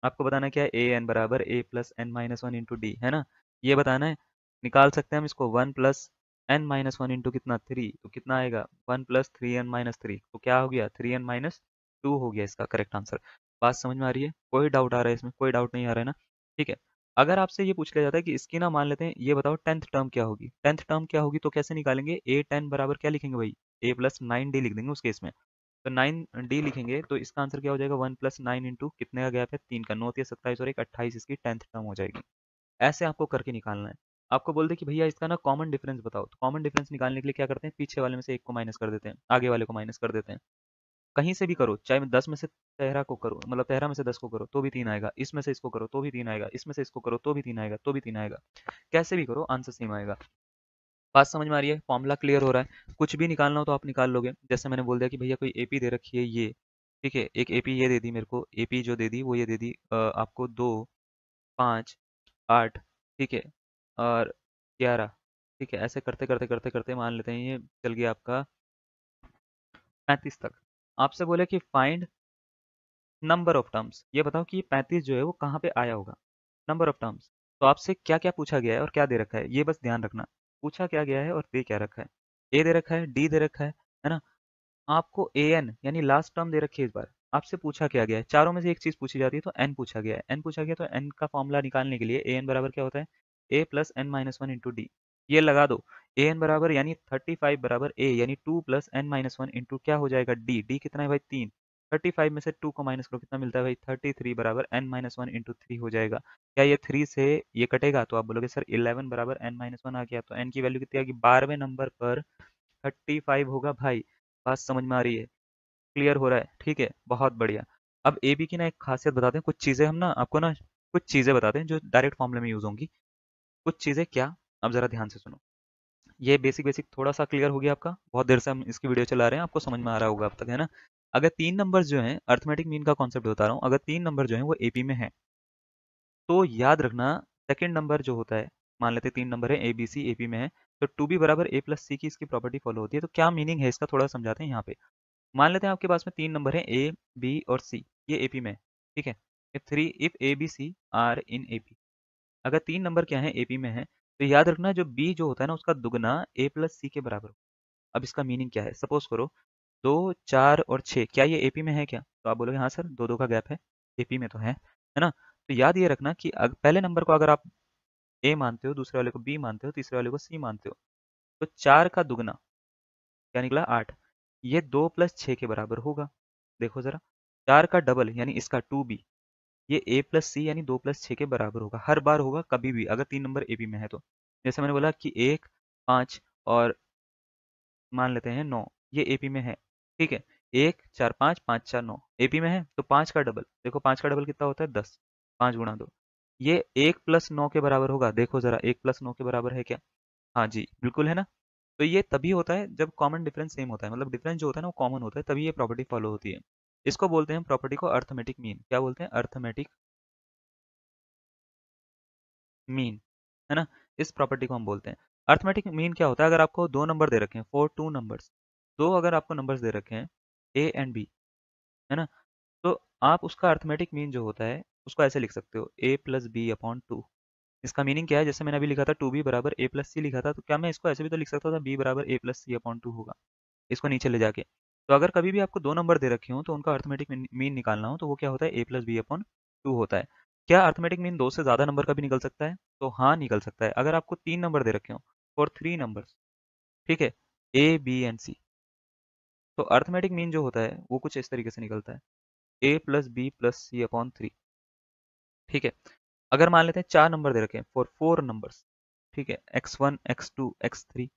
आपको बताना क्या है, ए एन बराबर a plus n-1 into d, है ना। ये बताना है। निकाल सकते हैं हम इसको, 1 प्लस n-1 इंटू कितना 3, तो कितना आएगा 1 प्लस 3n-3, तो क्या हो गया 3n-2 हो गया इसका करेक्ट आंसर। बात समझ में आ रही है, कोई डाउट आ रहा है इसमें, कोई डाउट नहीं आ रहा है ना, ठीक है। अगर आपसे ये पूछ लिया जाता है कि इसकी ना मान लेते हैं, ये बताओ 10th टर्म क्या होगी, 10th टर्म क्या होगी, तो कैसे निकालेंगे, ए 10 बराबर क्या लिखेंगे भाई, ए प्लस 9d लिख देंगे उस केस में। तो 9d लिखेंगे तो इसका आंसर क्या हो जाएगा, 1 प्लस 9 इंटू कितने का गैप है, 3 का, 9 या 27 और 1 28, इसकी 10th टर्म हो जाएगी। ऐसे आपको करके निकालना है। आपको बोल दे कि भैया इसका ना कॉमन डिफरेंस बताओ, तो कॉमन डिफरेंस निकालने के लिए क्या करते हैं, पीछे वाले में से एक को माइनस कर देते हैं, आगे वाले को माइनस कर देते हैं। कहीं से भी करो, चाहे 10 में से 13 को करो, मतलब 13 में से 10 को करो तो भी 3 आएगा, इसमें से इसको करो तो भी 3 आएगा, इसमें से इसको करो तो भी 3 आएगा, तो भी 3 आएगा। कैसे भी करो आंसर सेम आएगा। बात समझ में आ रही है, फॉर्मूला क्लियर हो रहा है। कुछ भी निकालना हो तो आप निकाल लोगे। जैसे मैंने बोल दिया कि भैया कोई एपी दे रखी है ये, ठीक है, एक एपी ये दे दी मेरे को, एपी जो दे दी वो ये दे दी आपको 2 5 8, ठीक है, और 11, ठीक है। ऐसे करते करते करते करते मान लेते हैं ये चल गया आपका 35 तक। आपसे बोले कि फाइंड नंबर ऑफ टर्म्स, ये बताओ कि ये 35 जो है वो कहाँ पे आया होगा, नंबर ऑफ टर्म्स। तो आपसे क्या क्या पूछा गया है और क्या दे रखा है, ये बस ध्यान रखना। पूछा क्या गया है और दे क्या रखा है। ए दे रखा है, डी दे रखा है ना। आपको ए एन यानी लास्ट टर्म दे रखी है। इस बार आपसे पूछा क्या गया है, चारों में से एक चीज पूछी जाती है तो एन पूछा गया है, एन पूछा गया तो एन का फॉर्मूला निकालने के लिए ए एन बराबर क्या होता है, a plus n-1 into D. ये लगा दो, ए एन बराबर यानी 35 बराबर ए यानी 2 प्लस n-1 इंटू क्या हो जाएगा डी, डी कितना है भाई 3, 35 में से 2 को माइनस करो कितना मिलता है भाई 33 बराबर n-1 इंटू 3 हो जाएगा। क्या ये 3 से ये कटेगा तो आप बोलोगे सर 11 बराबर n-1 आ गया, तो n की वैल्यू कितनी आ गई, 12वें नंबर पर 35 होगा भाई। बात समझ में आ रही है, क्लियर हो रहा है, ठीक है, बहुत बढ़िया। अब ए बी की ना एक खासियत बताते हैं, कुछ चीजें हम ना आपको ना कुछ चीजें बताते हैं जो डायरेक्ट फॉर्मूले में यूज होंगी। कुछ चीजें क्या, अब जरा ध्यान से सुनो। ये बेसिक बेसिक थोड़ा सा क्लियर हो गया आपका, बहुत देर से हम इसकी वीडियो चला रहे हैं, आपको समझ में आ रहा होगा अब तक, है ना। अगर 3 नंबर जो है, अर्थमेटिक मीन का कॉन्सेप्ट बता रहा हूँ, अगर 3 नंबर जो है वो एपी में है तो याद रखना सेकंड नंबर जो होता है, मान लेते 3 नंबर है ए बी सी एपी में है, तो टू बी बराबर ए प्लस सी की इसकी प्रॉपर्टी फॉलो होती है। तो क्या मीनिंग है इसका थोड़ा समझाते हैं यहाँ पे। मान लेते हैं आपके पास में 3 नंबर है ए बी और सी, ये एपी में है, ठीक है। If a b c are in AP, अगर 3 नंबर क्या है एपी में है तो याद रखना जो बी जो होता है ना उसका दुगना ए प्लस सी के बराबर हो। अब इसका मीनिंग क्या है, सपोज करो 2 4 और 6, क्या ये एपी में है क्या, तो आप बोलोगे हाँ सर 2 2 का गैप है, एपी में तो है ना। तो याद ये रखना कि पहले नंबर को अगर आप ए मानते हो, दूसरे वाले को बी मानते हो, तीसरे वाले को सी मानते हो, तो 4 का दुगना क्या निकला 8, ये 2 + 6 के बराबर होगा। देखो जरा, 4 का डबल यानी इसका 2b, ये a प्लस सी यानी 2 + 6 के बराबर होगा, हर बार होगा कभी भी अगर 3 नंबर ए बी में है तो। जैसे मैंने बोला कि 1 5 और मान लेते हैं 9, ये एपी में है, ठीक है। 1 4 5 5 4 9 एपी में है, तो 5 का डबल देखो, 5 का डबल कितना होता है 10, 5 गुणा 2, ये 1 + 9 के बराबर होगा। देखो जरा 1 + 9 के बराबर है क्या, हाँ जी बिल्कुल है ना। तो ये तभी होता है जब कॉमन डिफरेंस सेम होता है, मतलब डिफरेंस जो होता है ना वो कॉमन होता है, तभी ये प्रॉपर्टी फॉलो होती है। इसको बोलते हैं प्रॉपर्टी को अर्थमेटिक मीन, क्या बोलते हैं, अर्थमेटिक मीन, है ना। इस प्रॉपर्टी को हम बोलते हैं अर्थमेटिक मीन। क्या होता है, अगर आपको 2 नंबर दे रखे हैं, 4 2 नंबर्स, दो अगर आपको नंबर्स दे रखे हैं ए एंड बी, है ना। तो आप उसका अर्थमेटिक मीन जो होता है उसको ऐसे लिख सकते हो a plus b upon two. इसका मीनिंग क्या है, जैसे मैंने अभी लिखा था 2b बराबर a प्लस सी लिखा था, तो क्या मैं इसको ऐसे भी तो लिख सकता था b बराबर a plus c upon two होगा, इसको नीचे ले जाके। तो अगर कभी भी आपको दो नंबर दे रखे हो तो उनका अर्थमेटिक मीन निकालना हो तो वो क्या होता है, a plus b upon two होता है। क्या अर्थमेटिक मीन दो से ज्यादा नंबर का भी निकल सकता है? तो हाँ निकल सकता है। अगर आपको तीन नंबर दे रखे हो और थ्री नंबर्स, ठीक है, ए बी एंड सी, तो अर्थमेटिक मीन जो होता है वो कुछ इस तरीके से निकलता है, a plus B plus c upon three. ठीक है, अगर मान लेते हैं चार नंबर दे रखे हैं फॉर फोर नंबर्स, ठीक है, x1 x2 x3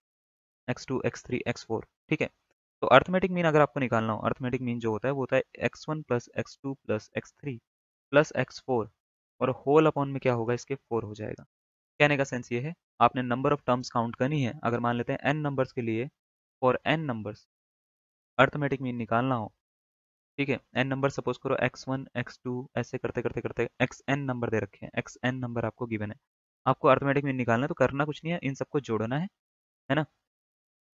x2 x3 x4, ठीक है। तो अर्थमेटिक मीन अगर आपको निकालना हो, अर्थमेटिक मीन जो होता है वो होता है x1 plus x2 plus x3 plus x4, और होल अपॉन में क्या होगा, इसके 4 हो जाएगा। कहने का सेंस ये है, आपने नंबर ऑफ टर्म्स काउंट करनी है। अगर मान लेते हैं n नंबर्स के लिए, for n numbers arithmetic mean निकालना हो, ठीक है, n नंबर सपोज करो x1 x2 ऐसे करते करते करते xn नंबर दे रखे हैं, xn नंबर आपको गिवन है, आपको अर्थमेटिक मीन निकालना है, तो करना कुछ नहीं है, इन सबको जोड़ना है ना,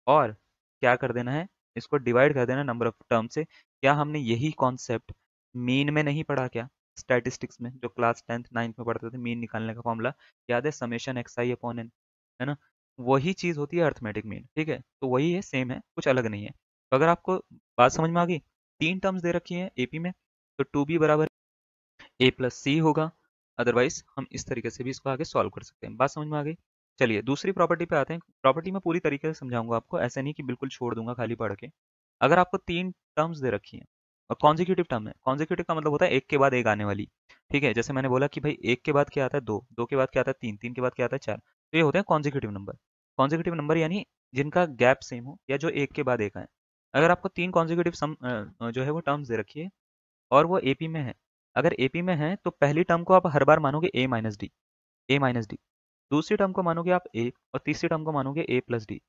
और क्या कर देना है, इसको डिवाइड कर देना नंबर ऑफ टर्म से। क्या हमने यही कॉन्सेप्ट मीन में नहीं पढ़ा क्या, स्टैटिस्टिक्स में, जो क्लास 10th 9th में पढ़ते थे, मीन निकालने का फॉर्मूला याद है, समेशन एक्स आई अपॉन एन, है ना। वही चीज होती है अर्थमेटिक मीन, ठीक है, तो वही है, सेम है, कुछ अलग नहीं है। तो अगर आपको बात समझ में आ गई, तीन टर्म्स दे रखी है एपी में, तो टू बी बराबर ए प्लस सी होगा। अदरवाइज हम इस तरीके से भी इसको आगे सॉल्व कर सकते हैं। बात समझ में आ गई? चलिए दूसरी प्रॉपर्टी पे आते हैं। प्रॉपर्टी में पूरी तरीके से समझाऊंगा आपको, ऐसा नहीं कि बिल्कुल छोड़ दूंगा खाली पढ़ के। अगर आपको तीन टर्म्स दे रखी हैं और कॉन्जिक्यूटिव टर्म है, कॉन्जिक्यूटिव का मतलब होता है एक के बाद एक आने वाली, ठीक है, जैसे मैंने बोला कि भाई एक के बाद क्या आता है दो, दो के बाद क्या आता है तीन, तीन के बाद क्या आता है चार, तो ये होते हैं कॉन्जिक्यूटिव नंबर। कॉन्जिक्यूटिव नंबर यानी जिनका गैप सेम हो या जो एक के बाद एक आए। अगर आपको तीन कॉन्जिक्यूटिव सम जो है वो टर्म्स दे रखी है और वो एपी में है, अगर एपी में है तो पहली टर्म को आप हर बार मानोगे ए माइनस डी, ए माइनस डी, दूसरी टर्म को मानोगे आप ए, और तीसरी टर्म को मानोगे ए प्लस डी।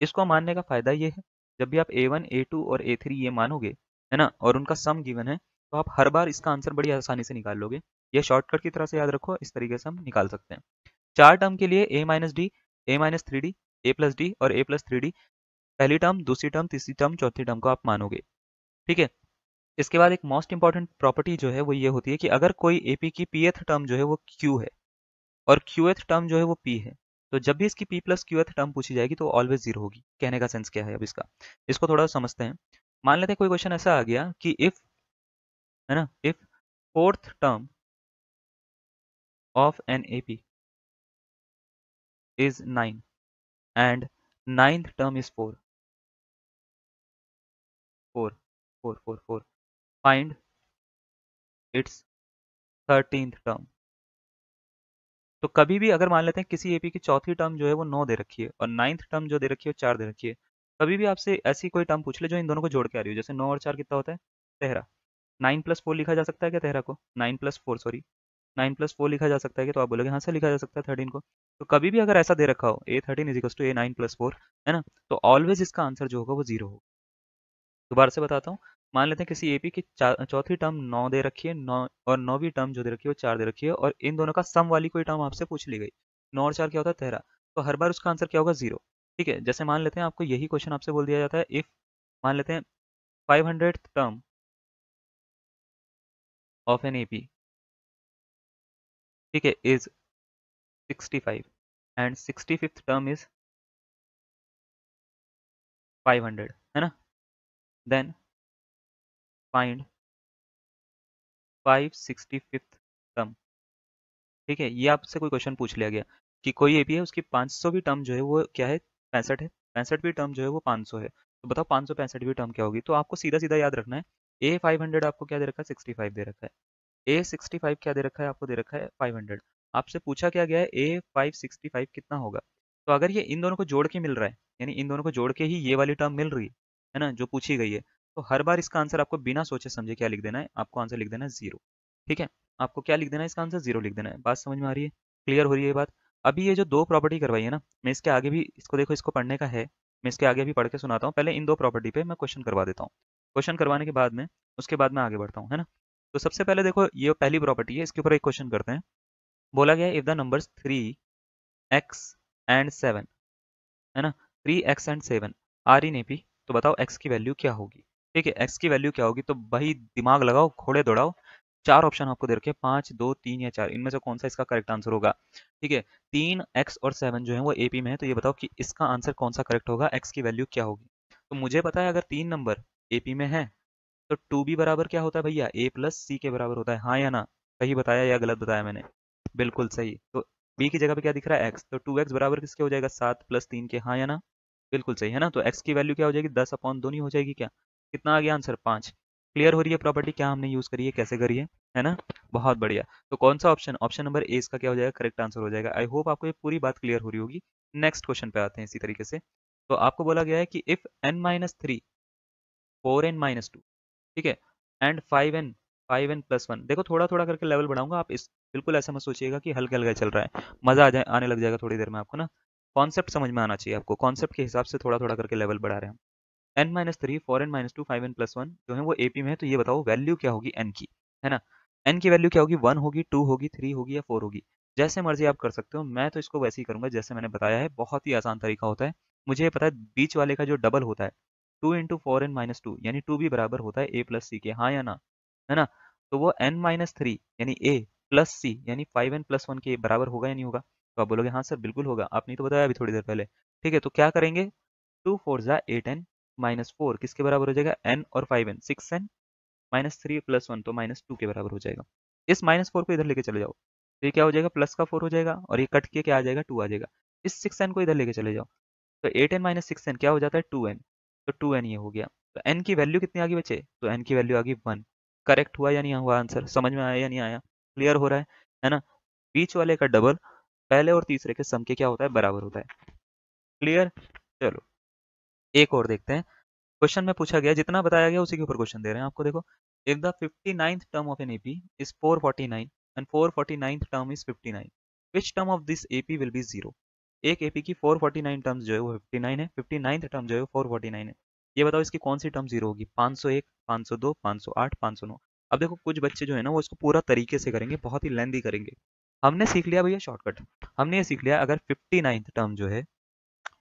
इसको मानने का फायदा ये है, जब भी आप A1 A2 और A3 ये मानोगे, है ना, और उनका सम गिवन है, तो आप हर बार इसका आंसर बड़ी आसानी से निकाल लोगे। ये शॉर्टकट की तरह से याद रखो, इस तरीके से हम निकाल सकते हैं। चार टर्म के लिए a minus D, A minus three D, A plus D और ए प्लस थ्री डी, पहली टर्म, दूसरी टर्म, तीसरी टर्म, चौथी टर्म को आप मानोगे, ठीक है। इसके बाद एक मोस्ट इंपॉर्टेंट प्रॉपर्टी जो है वो ये होती है कि अगर कोई एपी की पीएथ टर्म जो है वो क्यू है और क्यूएथ टर्म जो है वो पी है, तो जब भी इसकी पी प्लस क्यूएथ टर्म पूछी जाएगी तो ऑलवेज जीरो होगी। कहने का सेंस क्या है अब इसका, इसको थोड़ा समझते हैं। मान लेते हैं कोई क्वेश्चन ऐसा आ गया कि इफ, है ना, if fourth term of n AP is 9 and ninth term is 4, 4 4 4 4, find its 13th term. तो कभी भी अगर मान लेते हैं किसी एपी की चौथी टर्म जो है वो 9 दे रखी है और नाइन्थ टर्म जो दे रखी है वो 4 दे रखी है, कभी भी आपसे ऐसी कोई टर्म पूछ ले जो इन दोनों को जोड़ के आ रही हो, जैसे 9 और 4 कितना होता है, 13, 9 प्लस 4 लिखा जा सकता है क्या 13 को, 9 प्लस 4 सॉरी, 9 प्लस 4 लिखा जा सकता है क्या, तो आप बोलोगे हाँ सर लिखा जा सकता है 13 को। तो कभी भी अगर ऐसा दे रखा हो A13 is equals to A9 plus 4, है ना, तो ऑलवेज इसका आंसर जो होगा वो जीरो होगा। दोबारा से बताता हूँ, मान लेते हैं किसी एपी की चौथी टर्म 9 दे रखी है, 9 और 9वीं टर्म जो दे रखी है वो 4 दे रखी है, और इन दोनों का सम वाली कोई टर्म आपसे पूछ ली गई, 9 और 4 क्या होता है 13, तो हर बार उसका आंसर क्या होगा जीरो। ठीक है, जैसे मान लेते हैं आपको यही क्वेश्चन आपसे बोल दिया जाता है, इफ मान लेते हैं 500th term of n AP, ठीक है, is 65 and 65th term is 500, है ना, देन फाइंड 565th टर्म। ठीक है, ये आपसे कोई क्वेश्चन पूछ लिया गया कि कोई एपी है उसकी 500वीं टर्म जो है वो क्या है, 65 है, 65वीं टर्म जो है वो 500 है, तो बताओ 565वीं टर्म क्या होगी। तो आपको सीधा सीधा याद रखना है, ए 500 आपको क्या दे रखा है 65 दे रखा है, ए 65 क्या दे रखा है आपको, दे रखा है 500। आपसे पूछा क्या गया है ए 565 कितना होगा, तो अगर ये इन दोनों को जोड़ के मिल रहा है, यानी इन दोनों को जोड़ के ही ये वाली टर्म मिल रही है ना जो पूछी गई है, तो हर बार इसका आंसर आपको बिना सोचे समझे क्या लिख देना है, आपको आंसर लिख देना है जीरो। ठीक है, आपको क्या लिख देना है, इसका आंसर जीरो लिख देना है। बात समझ में आ रही है, क्लियर हो रही है ये बात। अभी ये जो दो प्रॉपर्टी करवाई है ना, मैं इसके आगे भी इसको देखो, इसको पढ़ने का है, मैं इसके आगे भी पढ़ के सुनाता हूँ, पहले इन दो प्रॉपर्टी पे मैं क्वेश्चन करवा देता हूँ, क्वेश्चन करवाने के बाद में उसके बाद मैं आगे बढ़ता हूँ, है ना। तो सबसे पहले देखो ये पहली प्रॉपर्टी है, इसके ऊपर एक क्वेश्चन करते हैं। बोला गया है if the numbers 3x and 7, है ना, 3x and 7 are in AP, तो बताओ x की वैल्यू क्या होगी। ठीक है, एक्स की वैल्यू क्या होगी, तो भाई दिमाग लगाओ, घोड़े दौड़ाओ। चार ऑप्शन आपको दे रखे हैं, 5, 2, 3 या 4, इनमें से कौन सा इसका करेक्ट आंसर होगा। ठीक है, 3, एक्स और 7 जो है वो एपी में है, तो ये बताओ कि इसका आंसर कौन सा करेक्ट होगा, एक्स की वैल्यू क्या होगी। तो मुझे पता है अगर 3 नंबर एपी में है तो 2b बराबर क्या होता है भैया, a प्लस सी के बराबर होता है, हाँ या ना। सही बताया या गलत बताया मैंने? बिल्कुल सही। तो b की जगह पे क्या दिख रहा है, x, तो 2x बराबर किसके हो जाएगा, 7 प्लस 3 के, हाँ या ना। बिल्कुल सही है ना। तो x की वैल्यू क्या हो जाएगी, 10/2 ही हो जाएगी क्या। कितना आ गया आंसर, 5। क्लियर हो रही है प्रॉपर्टी क्या हमने यूज करी है, कैसे करी है ना। बहुत बढ़िया। तो कौन सा ऑप्शन, ऑप्शन नंबर ए इसका क्या हो जाएगा, करेक्ट आंसर हो जाएगा। आई होप आपको ये पूरी बात क्लियर हो रही होगी। नेक्स्ट क्वेश्चन पे आते हैं इसी तरीके से। तो आपको बोला गया है कि इफ n-3 4n-2, ठीक है, एंड 5n +1। देखो थोड़ा थोड़ा करके लेवल बढ़ाऊंगा, आप इस बिल्कुल ऐसा मत सोचिएगा कि हल्के हल्के चल रहा है, मजा आ जाए आने लग जाएगा थोड़ी देर में आपको ना। कॉन्सेप्ट समझ में आना चाहिए आपको, कॉन्सेप्ट के हिसाब से थोड़ा थोड़ा करके लेवल बढ़ा रहे हैं हम। n-3 4n-2 5n+1 जो है वो एपी में है, तो ये बताओ वैल्यू क्या होगी n की, है ना। n की वैल्यू क्या होगी, 1 होगी, 2 होगी, 3 होगी या 4 होगी। जैसे मर्जी आप कर सकते हो, मैं तो इसको वैसे ही करूंगा जैसे मैंने बताया है, बहुत ही आसान तरीका होता है। मुझे ये पता है बीच वाले का जो डबल होता है 2 × 4n-2 यानी 2b बराबर होता है a प्लस सी के, हाँ या ना, है ना। तो वो n-3 यानी a प्लस सी यानी 5n+1 के बराबर होगा या नहीं होगा। तो आप बोलोगे हाँ सर बिल्कुल होगा, आपने तो बताया अभी थोड़ी देर पहले। ठीक है, तो क्या करेंगे, 2 × 4 = 8n-4 किसके बराबर हो जाएगा, n और 5n, 6n-3+1 तो -2 के बराबर हो जाएगा। इस -4 को इधर लेके चले जाओ, तो ये क्या हो जाएगा, प्लस का 4 हो जाएगा, और ये कट के क्या आ जाएगा, 2 आ जाएगा। इस 6n को इधर लेके चले जाओ, तो 8n-6n क्या हो जाता है, 2n, तो 2n ये हो गया। तो n की वैल्यू कितनी आ गई बच्चे, तो n की वैल्यू आ गई 1। करेक्ट हुआ या नहीं हुआ आंसर, समझ में आया या नहीं आया, क्लियर हो रहा है ना। बीच वाले का डबल पहले और तीसरे के सम के क्या होता है, बराबर होता है। क्लियर। चलो एक और देखते हैं। क्वेश्चन में पूछा गया, जितना बताया गया उसी के ऊपर क्वेश्चन दे रहे हैं आपको। देखो, if the 59th term of n AP is 449 and 449th term is 59, which term of this AP will be 0। एक एपी की 449 टर्म्स जो है वो 59 है, 59th टर्म जो है वो 449 है। ये बताओ इसकी कौन सी टर्म 0 होगी, 501, 502, 508, 509। अब देखो कुछ बच्चे जो है ना वो इसको पूरा तरीके से करेंगे, बहुत ही लेंदी करेंगे। हमने सीख लिया भैया शॉर्टकट, हमने ये सीख लिया अगर 59th टर्म जो है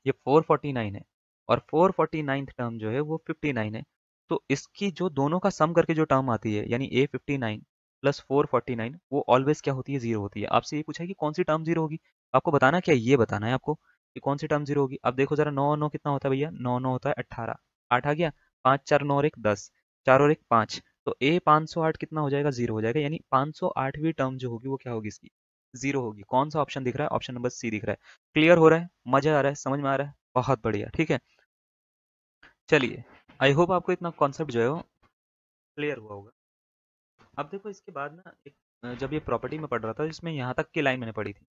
ये 449 है और 449th टर्म जो है वो 59 है, तो इसकी जो दोनों का सम करके जो टर्म आती है यानी A59 प्लस 449 वो ऑलवेज क्या होती है, जीरो होती है। आपसे ये पूछा है कि कौन सी टर्म जीरो होगी, आपको बताना क्या, ये बताना है आपको कि कौन सी टर्म जीरो होगी। अब देखो जरा, 9 9 कितना होता है भैया, 9 9 होता है 18, 8 आ गया, 5 4 9 और 1 10, 4 और 1 5, तो A 508 कितना हो जाएगा, जीरो हो जाएगा, यानी 508वीं टर्म जो होगी वो क्या होगी इसकी, जीरो होगी। कौन सा ऑप्शन दिख रहा है, ऑप्शन नंबर सी दिख रहा है। क्लियर हो रहा है, मजा आ रहा है, समझ में आ रहा है, बहुत बढ़िया। ठीक है, चलिए, आई होप आपको इतना कॉन्सेप्ट जो है वो क्लियर हुआ होगा। अब देखो इसके बाद ना एक जब ये प्रॉपर्टी में पढ़ रहा था इसमें यहाँ तक की लाइन मैंने पढ़ी थी,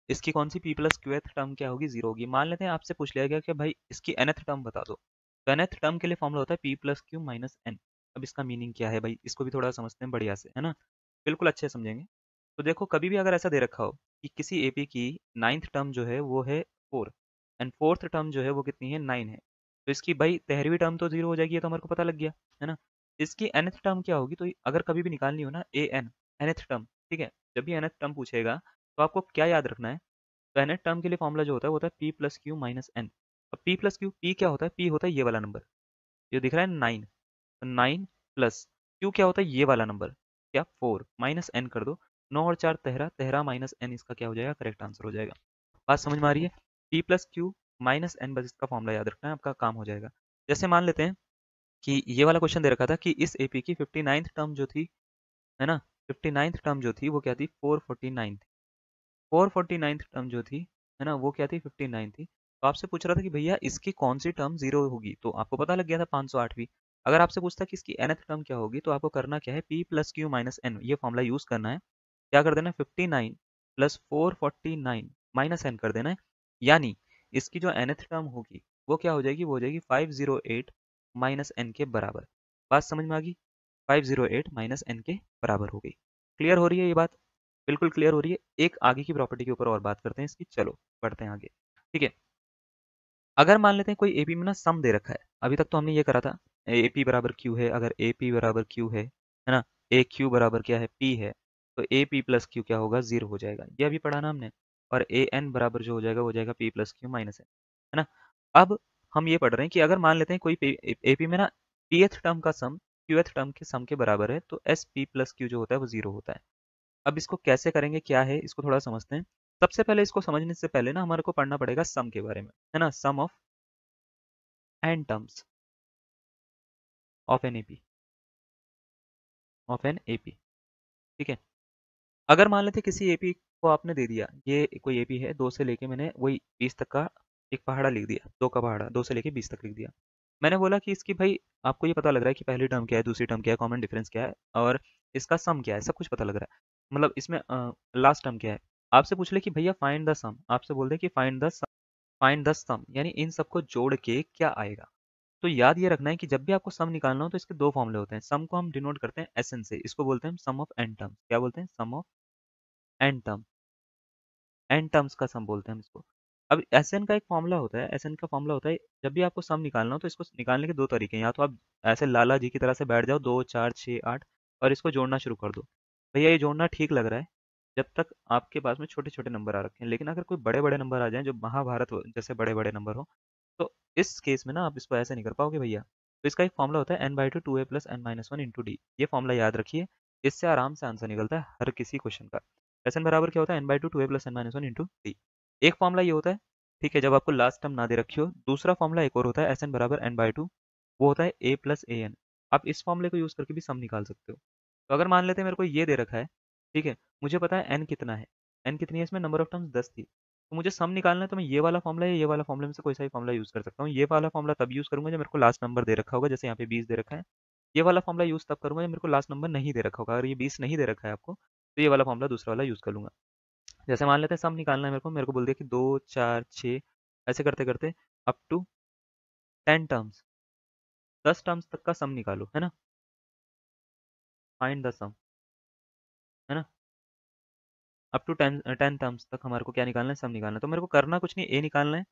इसकी कौन सी p प्लस क्यूएथ टर्म क्या होगी, जीरो होगी। मान लेते हैं आपसे पूछ लिया गया कि भाई इसकी nth टर्म बता दो, तो nth टर्म के लिए फॉर्मूला होता है p plus q minus n। अब इसका मीनिंग क्या है भाई, इसको भी थोड़ा समझते हैं बढ़िया से, है ना, बिल्कुल अच्छे से समझेंगे। तो देखो कभी भी अगर ऐसा दे रखा हो कि किसी एपी की 9th टर्म जो है वो है 4 एंड 4th टर्म जो है वो कितनी है, 9 है, तो इसकी भाई 13वीं टर्म तो जीरो हो जाएगी, ये तो हमारे को पता लग गया, है ना। इसकी nth टर्म क्या होगी, तो अगर कभी भी निकालनी हो ना ए एन, nth टर्म, ठीक है, जब भी nth टर्म पूछेगा तो आपको क्या याद रखना है, तो nth टर्म के लिए फॉर्मूला जो होता है वो होता है p plus q minus n. अब पी प्लस क्यू, पी क्या होता है, पी होता है ये वाला नंबर जो दिख रहा है 9, तो 9 प्लस क्यू क्या होता है ये वाला नंबर, क्या 4 माइनस एन कर दो, 9 और 4 13, 13 माइनस एन इसका क्या हो जाएगा, करेक्ट आंसर हो जाएगा। बात समझ में आ रही है, p plus q minus n, बस इसका फॉर्मूला याद रखना है, आपका काम हो जाएगा। जैसे मान लेते हैं कि ये वाला क्वेश्चन दे रखा था कि इस एपी की 59th टर्म जो थी, है ना, 59th टर्म जो थी वो क्या थी, 449 थी। 449th टर्म जो थी, है ना, वो क्या थी, 59 थी। तो आपसे पूछ रहा था कि भैया इसकी कौन सी टर्म जीरो होगी, तो आपको पता लग गया था 508वीं। अगर आपसे पूछता कि इसकी nth टर्म क्या होगी, तो आपको करना क्या है, p plus q minus n, ये फॉर्मूला यूज करना है। क्या कर देना है, 59 प्लस 449 माइनस एन कर देना है, यानी इसकी जो nth टर्म होगी वो क्या हो जाएगी, वो हो जाएगी 508 माइनस एन के बराबर। बात समझ में आ गई, 508 माइनस एन के बराबर हो गई। क्लियर हो रही है ये बात, बिल्कुल क्लियर हो रही है। एक आगे की प्रॉपर्टी के ऊपर और बात करते हैं इसकी, चलो बढ़ते हैं आगे। ठीक है, अगर मान लेते हैं कोई एपी में ना सम दे रखा है, अभी तक तो हमने ये करा था एपी बराबर क्यू है, अगर एपी बराबर क्यू है ना, ए क्यू बराबर क्या है, पी है, तो ए पी प्लस क्यू क्या होगा, जीरो हो जाएगा, ये अभी पढ़ा ना हमने। और ए एन बराबर जो हो जाएगा वो जाएगा p plus q minus n, है ना। अब हम ये पढ़ रहे हैं कि अगर मान लेते हैं कोई एपी में ना pth टर्म का सम qth टर्म के सम के बराबर है, तो sp प्लस q जो होता है वो 0 होता है। अब इसको कैसे करेंगे, क्या है, इसको थोड़ा समझते हैं। सबसे पहले इसको समझने से पहले ना हमारे को पढ़ना पड़ेगा सम के बारे में, है ना, sum of n terms of n AP, of n AP. ठीक है, अगर मान लेते किसी एपी को आपने दे दिया, ये कोई एपी है, 2 से लेके मैंने वही 20 तक का एक पहाड़ा लिख दिया, 2 का पहाड़ा, 2 से लेके 20 तक लिख दिया। मैंने बोला कि इसकी भाई आपको ये पता लग रहा है कि पहली टर्म क्या है, दूसरी टर्म क्या है, कॉमन डिफरेंस क्या है और इसका सम क्या है, सब कुछ पता लग रहा है। मतलब इसमें लास्ट टर्म क्या है। आपसे पूछ ले कि भैया फाइंड द सम, आपसे बोल दे कि फाइंड द सम, यानी इन सबको जोड़ के क्या आएगा। तो याद ये रखना है कि जब भी आपको सम निकालना हो तो इसके दो फॉर्मूले होते हैं। सम को हम डिनोट करते हैं एस एन से, इसको बोलते हैं सम ऑफ एन टर्म्स। क्या बोलते हैं, sum of n term, n terms का सम बोलते हैं हम इसको। अब एस एन का एक फॉर्मूला होता है, एस एन का फॉर्मूला होता है जब भी आपको सम निकालना हो तो इसको निकालने के दो तरीके हैं। या तो आप ऐसे लाला जी की तरह से बैठ जाओ 2 4 6 8 और इसको जोड़ना शुरू कर दो। भैया ये जोड़ना ठीक लग रहा है जब तक आपके पास में छोटे छोटे नंबर आ रखे हैं, लेकिन अगर कोई बड़े बड़े नंबर आ जाएं जो महाभारत जैसे बड़े बड़े नंबर हो, तो इस केस में ना आप इसको ऐसे नहीं कर पाओगे भैया। तो इसका एक फॉर्मूला होता है n/2 2a + n-1 × d। ये फॉर्मूला याद रखिए, इससे आराम से आंसर निकलता है हर किसी क्वेश्चन का। Sn बराबर क्या होता है, n/2 2a + n-1 × d। एक फॉर्मूला ये होता है, ठीक है, जब आपको लास्ट टर्म ना दे रखी हो। दूसरा फॉर्मूला एक और होता है Sn बराबर n/2, वो होता है a + an। आप इस फॉर्मूले को यूज करके भी सम निकाल सकते हो। तो अगर मान लेते हैं मेरे को ये दे रखा है, ठीक है, मुझे पता है n कितना है, n कितनी है, इसमें नंबर ऑफ टर्म्स 10 थी, तो मुझे सम निकालना है, तो मैं ये वाला फॉर्मूला या ये वाला फॉर्मूला में से कोई सा भी फॉर्मूला यूज कर सकता हूँ। ये वाला फॉर्मूला तब यूज करूंगा जब मेरे को लास्ट नंबर दे रखा होगा, जैसे यहाँ पे 20 दे रखा है। ये वाला फॉर्मूला यूज तब करूंगा जब मेरे को लास्ट नंबर नहीं दे रखा होगा। अगर ये 20 नहीं दे रखा है आपको, तो ये वाला फॉर्मूला दूसरा वाला यूज कर लूंगा। जैसे मान लेते हैं सम निकालना है मेरे को बोल दिया कि 2 4 6 ऐसे करते करते अप टू 10 टर्म्स, 10 टर्म्स तक का सम निकालो, है ना, फाइंड द सम, है ना, अप टू 10 टर्म्स तक हमारे को क्या निकालना है, सम निकालना है। तो मेरे को करना कुछ नहीं, ए निकालना है,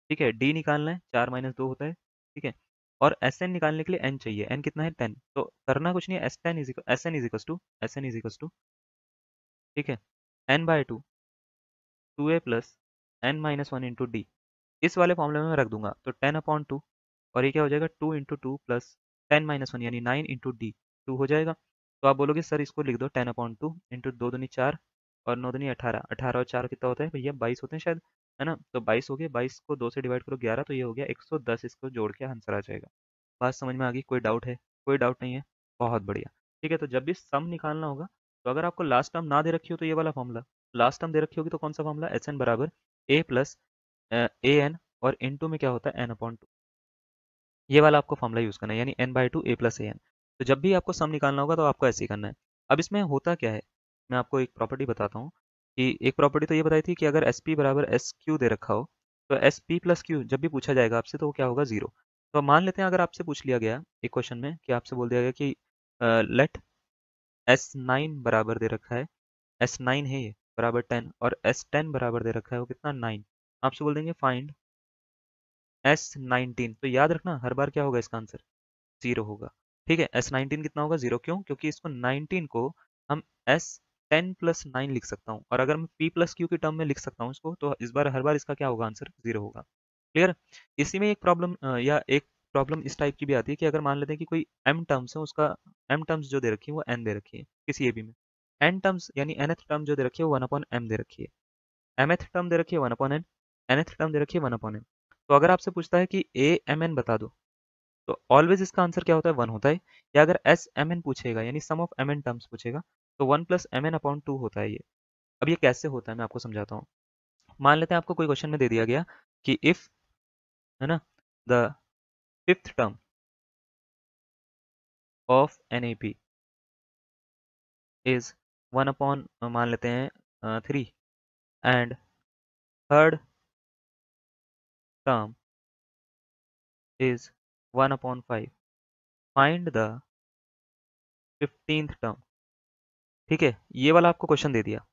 ठीक है, डी निकालना है, 4 - 2 होता है, ठीक है, और एस एन निकालने के लिए एन चाहिए, एन कितना है 10। तो करना कुछ नहीं है, s n is equal to, ठीक है, n/2 2a + n-1 × d। इस वाले फॉर्मूले में मैं रख दूंगा, तो 10/2 और ये क्या हो जाएगा, 2 × 2 + 10-1 यानी 9 × d, 2 हो जाएगा। तो आप बोलोगे सर इसको लिख दो 10/2 इंटू 2 दूनी 4 और 9 दूनी 18, 18 और 4 कितना होता है भैया, 22 होते हैं शायद, है ना। तो 22 हो गया, 22 को 2 से डिवाइड करो 11, तो ये हो गया 110, इसको जोड़ के आंसर आ जाएगा। बात समझ में आ गई, कोई डाउट है, कोई डाउट नहीं है, बहुत बढ़िया। ठीक है, तो जब भी सम निकालना होगा, तो अगर आपको लास्ट टर्म ना दे रखी हो तो ये वाला फॉर्मूला, लास्ट टर्म दे रखी होगी तो कौन सा फॉर्मूला, एस एन बराबर ए प्लस ए एन, और इनटू में क्या होता है n/2। ये वाला आपको फॉर्मूला यूज करना है, यानी n/2 a + an। तो जब भी आपको सम निकालना होगा तो आपको ऐसे ही करना है। अब इसमें होता क्या है, मैं आपको एक प्रॉपर्टी बताता हूँ कि एक प्रॉपर्टी तो ये बताई थी कि अगर एस पी बराबर एस क्यू दे रखा हो, तो एस पी प्लस क्यू जब भी पूछा जाएगा आपसे तो वो क्या होगा, 0। तो मान लेते हैं अगर आपसे पूछ लिया गया एक क्वेश्चन में कि आपसे बोल दिया गया कि लेट S9 बराबर दे रखा है, S9 है ये बराबर 10, और S10 बराबर दे रखा है वो कितना, 9। आपसे बोल देंगे फाइंड S19। तो याद रखना हर बार क्या होगा इसका आंसर, 0 होगा। ठीक है, S19 कितना होगा, 0, क्यों, क्योंकि इसको 19 को हम S10 + 9 लिख सकता हूँ, और अगर मैं P + Q की टर्म में लिख सकता हूँ इसको, तो इस बार हर बार इसका क्या होगा, आंसर 0 होगा। क्लियर। इसी में एक प्रॉब्लम या एक प्रॉब्लम इस टाइप की भी आती है कि अगर मान लेते हैं कि कोई m टर्म्स है, उसका m टर्म्स जो दे रखी है वो n दे रखी है किसी ए बी में, n टर्म्स यानी nth टर्म जो दे रखी है वो 1/m दे रखी है, mth टर्म दे रखी है 1/n, nth टर्म दे रखी है 1/m। तो अगर आपसे पूछता है कि a mn बता दो, तो ऑलवेज इसका आंसर क्या होता है, 1 होता है। या अगर एस एम एन पूछेगा यानी सम ऑफ एम एन टर्म्स पूछेगा, तो 1 + mn/2 होता है ये। अब ये कैसे होता है मैं आपको समझाता हूँ। मान लेते हैं आपको कोई क्वेश्चन में दे दिया गया कि इफ, है ना, the fifth term of an AP is इज 1/, मान लेते हैं 3, and third term is 1/5, find the 15th term. ठीक है, ये वाला आपको क्वेश्चन दे दिया।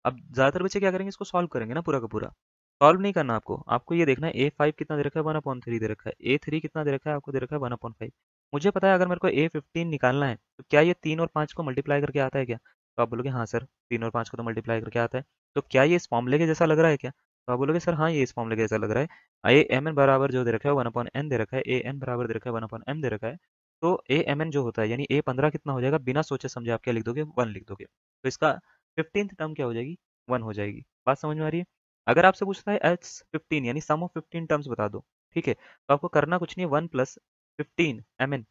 अब ज़्यादातर बच्चे क्या करेंगे, इसको सॉल्व करेंगे ना पूरा का पूरा। सॉल्व नहीं करना आपको, आपको ये देखना है A5 कितना दे रखा है, 1/3 दे रखा है, A3 कितना दे रखा है, आपको दे रखा है 1/5। मुझे पता है अगर मेरे को A15 निकालना है तो क्या ये 3 और 5 को मल्टीप्लाई करके आता है क्या, तो आप बोलोगे हाँ सर 3 और 5 को तो मल्टीप्लाई करके आता है। तो क्या ये इस फॉर्मूले के जैसा लग रहा है क्या, तो आप बोलोगे सर हाँ ये इस फॉर्मूले के जैसा लग रहा है। ए एम एन बराबर जो दे रखा है 1/n दे रखा है, ए एन बराबर दे रखा है 1/m दे रखा है, तो ए एम एन जो होता है यानी A15 कितना हो जाएगा, बिना सोचे समझे आप क्या लिख दोगे, 1 लिख दोगे। तो इसका 15th टर्म क्या हो जाएगी, 1 हो जाएगी। बात समझ में आ रही है। अगर आपसे पूछता है H15 यानी सम ऑफ 15 टर्म्स बता दो, ठीक है, तो आपको करना कुछ नहीं है, 1 प्लस 15 mn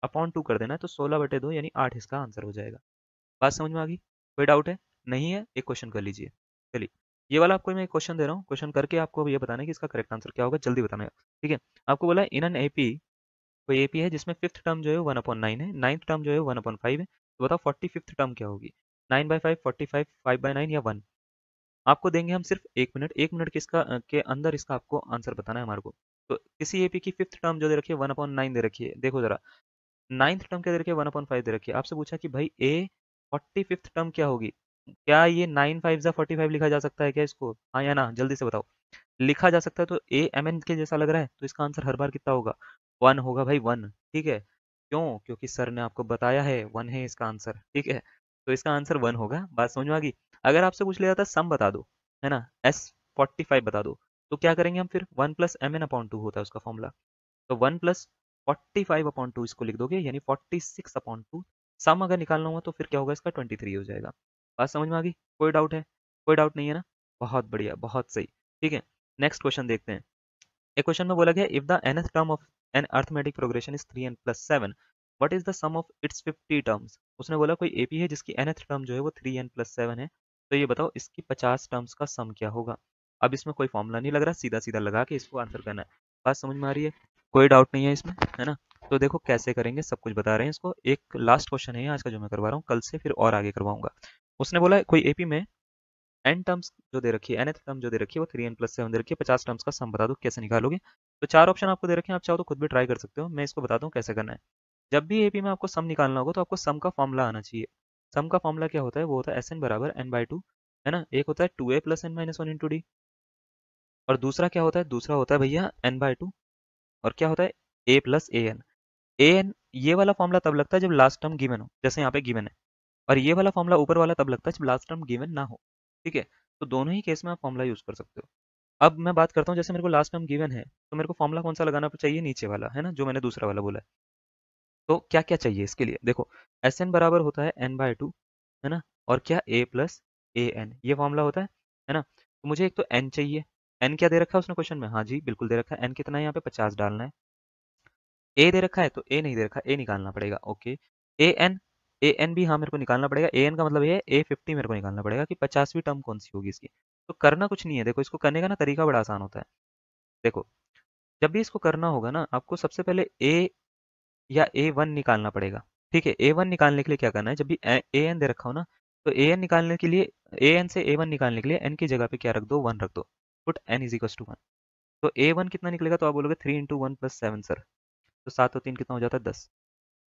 अपॉन 2 कर देना है, तो 16/2 यानी 8 इसका आंसर हो जाएगा। बात समझ में आ गई, कोई डाउट है? नहीं है, एक क्वेश्चन कर लीजिए। चलिए, ये वाला आपको मैं एक क्वेश्चन दे रहा हूँ, क्वेश्चन करके आपको ये बताना है कि इसका करेक्ट आंसर क्या होगा, जल्दी बताना है। ठीक है, आपको बोला इन एन एपी, कोई एपी है जिसमें फिफ्थ टर्म जो है 1/9 है, नाइन्थ टर्म जो है 1/5 है, तो बताओ 45th टर्म क्या होगी, 9/5, 45, 5/9 या 1। आपको देंगे हम सिर्फ 1 मिनट, 1 मिनट के इसका के अंदर इसका आपको आंसर बताना है हमारे को। तो किसी एपी की फिफ्थ टर्म जो दे रखी है 1/9 दे रखी है, देखो जरा, नाइन्थ टर्म क्या दे रखी है, 1/5 दे रखी है। आपसे पूछा कि भाई ए 45th टर्म क्या होगी, क्या ये 9 5 45 लिखा जा सकता है क्या इसको, हाँ या ना, जल्दी से बताओ। लिखा जा सकता है, तो ए एम एन के जैसा लग रहा है, तो इसका आंसर हर बार कितना होगा, 1 होगा भाई, 1। ठीक है, क्यों, क्योंकि सर ने आपको बताया है 1 है इसका आंसर। ठीक है, तो इसका आंसर 1 होगा। बात समझ में आ गई। अगर आपसे पूछ लिया जाता सम बता दो, है ना, S45 बता दो, तो क्या करेंगे हम फिर, 1 प्लस एम एन अपॉन 2 होता है उसका फॉर्मूला, तो 1 प्लस 45/2 इसको लिख दोगे, यानी 46/2। सम अगर निकालना हुआ तो फिर क्या होगा, इसका 23 हो जाएगा। बात समझ में आ गई, कोई डाउट है? कोई डाउट नहीं है ना, बहुत बढ़िया, बहुत सही। ठीक है, नेक्स्ट क्वेश्चन देखते हैं। एक क्वेश्चन में बोला गया, if the nth term of an arithmetic progression is 3n+7, what is the sum of its 50 terms. उसने बोला कोई एपी है जिसकी nth टर्म जो है वो 3n+7 है, तो ये बताओ इसकी 50 टर्म्स का सम क्या होगा। अब इसमें कोई फॉर्मूला नहीं लग रहा, सीधा सीधा लगा के इसको आंसर करना है। बात समझ में आ रही है, कोई डाउट नहीं है इसमें, है ना। तो देखो कैसे करेंगे, सब कुछ बता रहे हैं इसको। एक लास्ट क्वेश्चन है आज का जो मैं करवा रहा हूँ, कल से फिर और आगे करवाऊंगा। उसने बोला कोई एपी में एन टर्म्स जो दे रखी है, nth टर्म जो दे रखी है वो 3n+7 दे रखी है, 50 टर्म्स का सम बता दो, कैसे निकालोगे। तो चार ऑप्शन आपको दे रखे हैं, आप चाहो तो खुद भी ट्राई कर सकते हो, मैं इसको बताता हूँ कैसे करना है। जब भी एपी में आपको सम निकालना होगा तो आपको सम का फॉर्मूला आना चाहिए। सम का फॉर्मूला क्या होता है, वो होता है एस एन बराबर n/2, है ना। एक होता है 2a + n-1 × d, और दूसरा क्या होता है, दूसरा होता है भैया n/2, और क्या होता है a + an। an ये वाला फॉर्मूला तब लगता है जब लास्ट टर्म गिवन हो, जैसे यहाँ पे गिवन है, और ये वाला फॉर्मूला ऊपर वाला तब लगता है जब लास्ट टर्म गिवन ना हो। ठीक है, तो दोनों ही केस में आप फॉर्मूला यूज कर सकते हो। अब मैं बात करता हूँ, जैसे मेरे को लास्ट टर्म गिवन है, तो मेरे को फॉर्मूला कौन सा लगाना चाहिए, नीचे वाला, है ना, जो मैंने दूसरा वाला बोला है। तो क्या क्या चाहिए इसके लिए, देखो, एस एन बराबर होता है n/2, है ना, और क्या a + an, ये फॉर्मूला होता है ना। तो मुझे एक तो n चाहिए, n क्या दे रखा है उसने क्वेश्चन में, हाँ जी बिल्कुल दे रखा है, n कितना है यहाँ पे 50 डालना है। ए दे रखा है तो ए नहीं दे रखा, ए निकालना पड़ेगा, okay. A N, A N भी हाँ मेरे को निकालना पड़ेगा, ए एन का मतलब ये है A50 मेरे को निकालना पड़ेगा कि 50वीं टर्म कौन सी होगी इसकी। तो करना कुछ नहीं है, देखो इसको करने का ना तरीका बड़ा आसान होता है। देखो, जब भी इसको करना होगा ना, आपको सबसे पहले ए या A1 निकालना पड़ेगा। ठीक है, A1 निकालने के लिए क्या करना है, जब भी ए एन दे रखा हो ना, तो ए एन निकालने के लिए, ए एन से A1 निकालने के लिए एन की जगह पे क्या रख दो, 1 रख दो। Put n = 1। तो A1 कितना निकलेगा, तो आप बोलोगे 3 × 1 + 7 सर, तो 7 और 3 कितना हो जाता है, 10।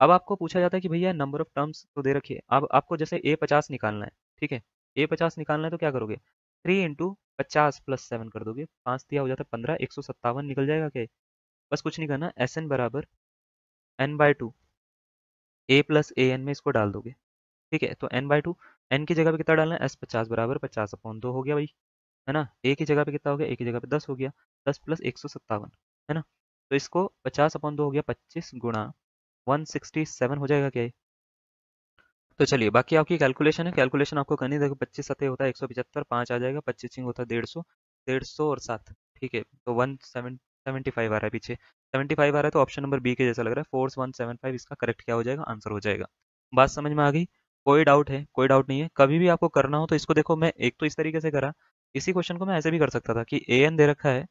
अब आपको पूछा जाता है कि भैया नंबर ऑफ टर्म्स तो दे रखिए, अब आपको जैसे A50 निकालना है, ठीक है, A50 निकालना है तो क्या करोगे, 3 × 50 + 7 कर दोगे, 5 दिया हो जाता है 15, 157 निकल जाएगा क्या। बस कुछ नहीं करना, एस एन बराबर n/2 a + an में इसको डाल दोगे। ठीक है, तो n/2, n की जगह पे कितना डालना है, S50 बराबर 50/2 हो गया भाई, है ना। a की जगह पे कितना हो गया, a की जगह पे 10 हो गया, 10 + 157, है ना। तो इसको 50/2 हो गया, 25 × 167 हो जाएगा क्या ये? तो चलिए, बाकी आपकी कैलकुलेशन है, कैलकुलेशन आपको करनी है। देखो 25 सतह होता है 175, 5 आ जाएगा, 25 सिंह होता है 150, 150 और 7, ठीक है, तो 175 आ रहा है पीछे, 75 आ रहा है, तो ऑप्शन नंबर बी के जैसा लग रहा है, फोर्स 175 इसका करेक्ट क्या हो जाएगा, आंसर हो जाएगा। बात समझ में आ गई, कोई डाउट है? कोई डाउट नहीं है। कभी भी आपको करना हो तो इसको देखो, मैं एक तो इस तरीके से करा, इसी क्वेश्चन को मैं ऐसे भी कर सकता था कि an दे रखा है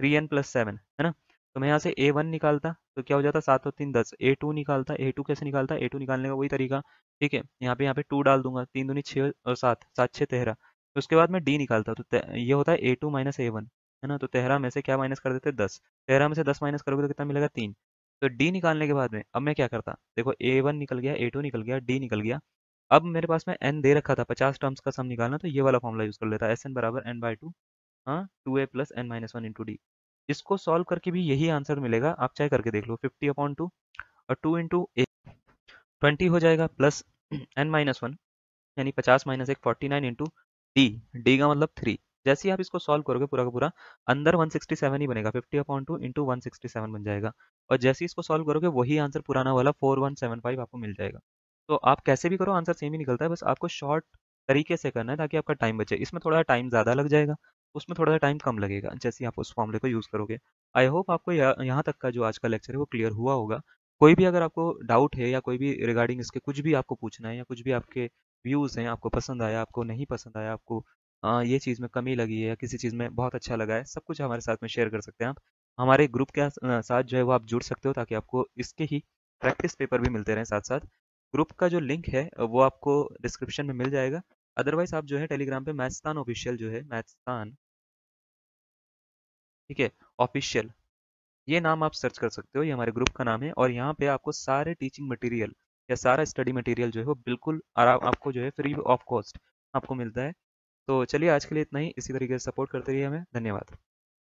3n+7, है ना, तो मैं यहाँ से A1 निकालता तो क्या हो जाता, 7 और 3 10, A2 निकालता, A2 कैसे निकालता, A2 निकालने का वही तरीका, ठीक है, यहाँ पे 2 डाल दूंगा, 3 दूनी 6 और 7, 7 6 13, तो उसके बाद मैं D निकालता, तो ये होता है A2 - A1, है ना, तो 13 में से क्या माइनस कर देते, 10, 13 में से 10 माइनस करोगे तो कितना मिलेगा, 3। तो D निकालने के बाद में अब मैं क्या करता, देखो A1 निकल गया, A2 निकल गया, D निकल गया। अब मेरे पास में n दे रखा था, 50 टर्म्स का सम निकालना, तो ये वाला फॉर्मूला यूज कर लेता, SN बराबर n/2, हाँ, 2a + n-1 × d। इसको सॉल्व करके भी यही आंसर मिलेगा, आप चाहे करके देख लो, 50/2 और 2 × a 20 हो जाएगा, प्लस n-1 यानी 50 - 1 49 × d, d का मतलब 3, जैसे ही आप इसको सॉल्व करोगे पूरा का पूरा, अंदर 167 ही बनेगा, 50/2 इंटू 167 बन जाएगा। और जैसे ही इसको सॉल्व करोगे वही आंसर पुराना वाला 4175 आपको मिल जाएगा। तो आप कैसे भी करो आंसर सेम ही निकलता है, बस आपको शॉर्ट तरीके से करना है ताकि आपका टाइम बचे। इसमें थोड़ा टाइम ज़्यादा लग जाएगा, उसमें थोड़ा टाइम कम लगेगा जैसे ही आप उस फॉर्मूले को यूज़ करोगे। आई होप आपको यहाँ तक का जो आज का लेक्चर है वो क्लियर हुआ होगा। कोई भी अगर आपको डाउट है या कोई भी रिगार्डिंग इसके कुछ भी आपको पूछना है या कुछ भी आपके व्यूज़ हैं, आपको पसंद आया, आपको नहीं पसंद आया, आपको ये चीज़ में कमी लगी है या किसी चीज़ में बहुत अच्छा लगा है, सब कुछ हमारे साथ में शेयर कर सकते हैं आप। हमारे ग्रुप के साथ जो है वो आप जुड़ सकते हो ताकि आपको इसके ही प्रैक्टिस पेपर भी मिलते रहें साथ साथ। ग्रुप का जो लिंक है वो आपको डिस्क्रिप्शन में मिल जाएगा। अदरवाइज आप जो है टेलीग्राम पे मैथ्सतान ऑफिशियल जो है, मैथ्सतान, ठीक है, ऑफिशियल, ये नाम आप सर्च कर सकते हो, ये हमारे ग्रुप का नाम है। और यहाँ पे आपको सारे टीचिंग मटेरियल या सारा स्टडी मटेरियल जो है वो बिल्कुल आपको जो है फ्री ऑफ कॉस्ट आपको मिलता है। तो चलिए आज के लिए इतना ही, इसी तरीके से सपोर्ट करते रहिए हमें। धन्यवाद।